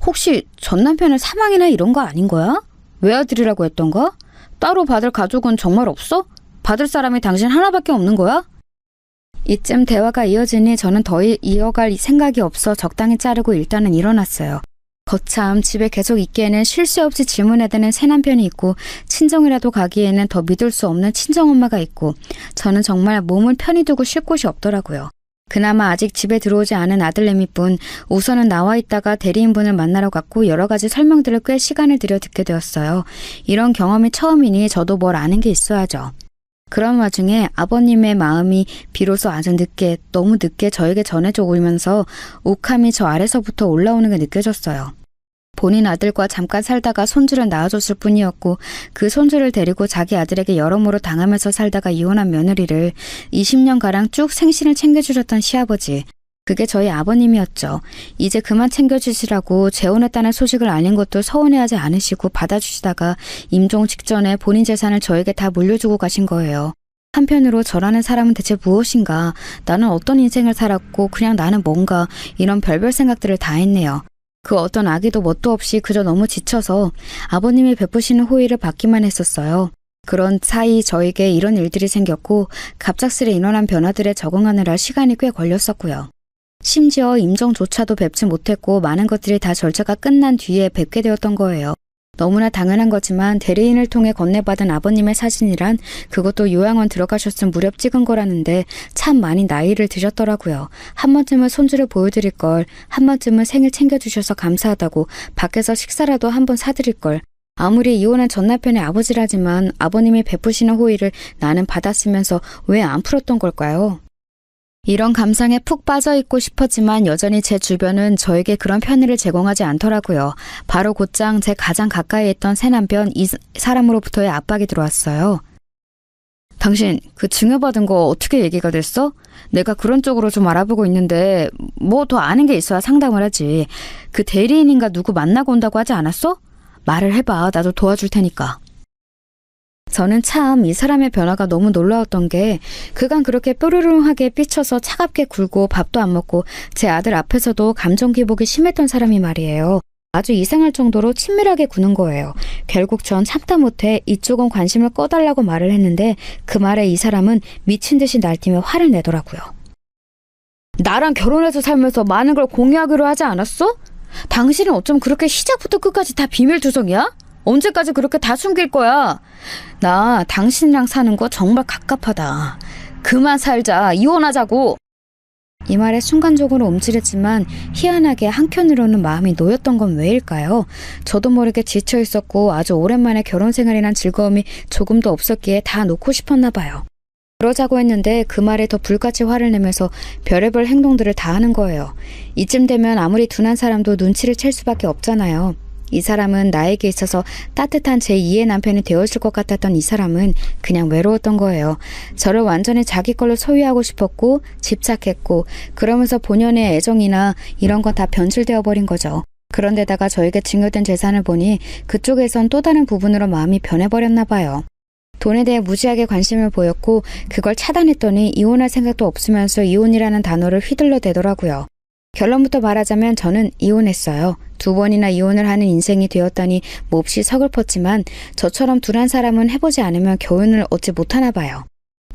혹시 전 남편은 사망이나 이런 거 아닌 거야? 외아들이라고 했던가? 따로 받을 가족은 정말 없어? 받을 사람이 당신 하나밖에 없는 거야? 이쯤 대화가 이어지니 저는 더 이어갈 생각이 없어 적당히 자르고 일단은 일어났어요. 거참 집에 계속 있기에는 쉴 새 없이 질문해대는 새남편이 있고 친정이라도 가기에는 더 믿을 수 없는 친정엄마가 있고 저는 정말 몸을 편히 두고 쉴 곳이 없더라고요. 그나마 아직 집에 들어오지 않은 아들내미뿐 우선은 나와 있다가 대리인분을 만나러 갔고 여러 가지 설명들을 꽤 시간을 들여 듣게 되었어요. 이런 경험이 처음이니 저도 뭘 아는 게 있어야죠. 그런 와중에 아버님의 마음이 비로소 아주 늦게, 너무 늦게 저에게 전해져 오면서 욱함이 저 아래서부터 올라오는 게 느껴졌어요. 본인 아들과 잠깐 살다가 손주를 낳아줬을 뿐이었고 그 손주를 데리고 자기 아들에게 여러모로 당하면서 살다가 이혼한 며느리를 20년가량 쭉 생신을 챙겨주셨던 시아버지. 그게 저희 아버님이었죠. 이제 그만 챙겨주시라고 재혼했다는 소식을 알린 것도 서운해하지 않으시고 받아주시다가 임종 직전에 본인 재산을 저에게 다 물려주고 가신 거예요. 한편으로 저라는 사람은 대체 무엇인가, 나는 어떤 인생을 살았고 그냥 나는 뭔가, 이런 별별 생각들을 다 했네요. 그 어떤 아기도 뭣도 없이 그저 너무 지쳐서 아버님이 베푸시는 호의를 받기만 했었어요. 그런 사이 저에게 이런 일들이 생겼고 갑작스레 일어난 변화들에 적응하느라 시간이 꽤 걸렸었고요. 심지어 임종조차도 뵙지 못했고 많은 것들이 다 절차가 끝난 뒤에 뵙게 되었던 거예요. 너무나 당연한 거지만 대리인을 통해 건네받은 아버님의 사진이란 그것도 요양원 들어가셨을 무렵 찍은 거라는데 참 많이 나이를 드셨더라고요. 한 번쯤은 손주를 보여드릴 걸, 한 번쯤은 생일 챙겨주셔서 감사하다고 밖에서 식사라도 한 번 사드릴 걸. 아무리 이혼한 전 남편의 아버지라지만 아버님이 베푸시는 호의를 나는 받았으면서 왜 안 풀었던 걸까요? 이런 감상에 푹 빠져있고 싶었지만 여전히 제 주변은 저에게 그런 편의를 제공하지 않더라고요. 바로 곧장 제 가장 가까이 있던 새남편 이 사람으로부터의 압박이 들어왔어요. 당신 그 증여받은 거 어떻게 얘기가 됐어? 내가 그런 쪽으로 좀 알아보고 있는데 뭐 더 아는 게 있어야 상담을 하지. 그 대리인인가 누구 만나고 온다고 하지 않았어? 말을 해봐. 나도 도와줄 테니까. 저는 참 이 사람의 변화가 너무 놀라웠던 게 그간 그렇게 뾰루룽하게 삐쳐서 차갑게 굴고 밥도 안 먹고 제 아들 앞에서도 감정 기복이 심했던 사람이 말이에요. 아주 이상할 정도로 친밀하게 구는 거예요. 결국 전 참다 못해 이쪽은 관심을 꺼달라고 말을 했는데 그 말에 이 사람은 미친 듯이 날뛰며 화를 내더라고요. 나랑 결혼해서 살면서 많은 걸 공유하기로 하지 않았어? 당신은 어쩜 그렇게 시작부터 끝까지 다 비밀투성이야? 언제까지 그렇게 다 숨길 거야? 나 당신이랑 사는 거 정말 갑갑하다. 그만 살자. 이혼하자고. 이 말에 순간적으로 움찔했지만 희한하게 한켠으로는 마음이 놓였던 건 왜일까요? 저도 모르게 지쳐 있었고 아주 오랜만에 결혼 생활이란 즐거움이 조금도 없었기에 다 놓고 싶었나 봐요. 그러자고 했는데 그 말에 더 불같이 화를 내면서 별의별 행동들을 다 하는 거예요. 이쯤 되면 아무리 둔한 사람도 눈치를 챌 수밖에 없잖아요. 이 사람은 나에게 있어서 따뜻한 제2의 남편이 되었을 것 같았던 이 사람은 그냥 외로웠던 거예요. 저를 완전히 자기 걸로 소유하고 싶었고 집착했고 그러면서 본연의 애정이나 이런 건 다 변질되어 버린 거죠. 그런데다가 저에게 증여된 재산을 보니 그쪽에선 또 다른 부분으로 마음이 변해버렸나 봐요. 돈에 대해 무지하게 관심을 보였고 그걸 차단했더니 이혼할 생각도 없으면서 이혼이라는 단어를 휘둘러 대더라고요. 결론부터 말하자면 저는 이혼했어요. 2번이나 이혼을 하는 인생이 되었다니 몹시 서글펐지만 저처럼 둔한 사람은 해보지 않으면 교훈을 얻지 못하나 봐요.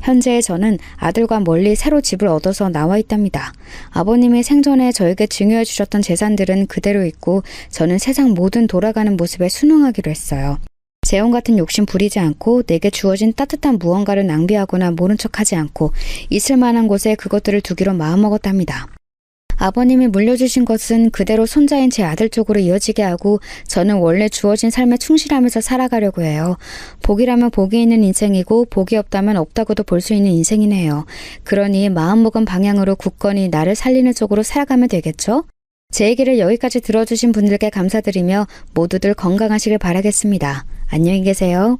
현재 저는 아들과 멀리 새로 집을 얻어서 나와 있답니다. 아버님이 생전에 저에게 증여해 주셨던 재산들은 그대로 있고 저는 세상 모든 돌아가는 모습에 순응하기로 했어요. 재혼 같은 욕심 부리지 않고 내게 주어진 따뜻한 무언가를 낭비하거나 모른 척하지 않고 있을 만한 곳에 그것들을 두기로 마음먹었답니다. 아버님이 물려주신 것은 그대로 손자인 제 아들 쪽으로 이어지게 하고 저는 원래 주어진 삶에 충실하면서 살아가려고 해요. 복이라면 복이 있는 인생이고 복이 없다면 없다고도 볼 수 있는 인생이네요. 그러니 마음먹은 방향으로 굳건히 나를 살리는 쪽으로 살아가면 되겠죠? 제 얘기를 여기까지 들어주신 분들께 감사드리며 모두들 건강하시길 바라겠습니다. 안녕히 계세요.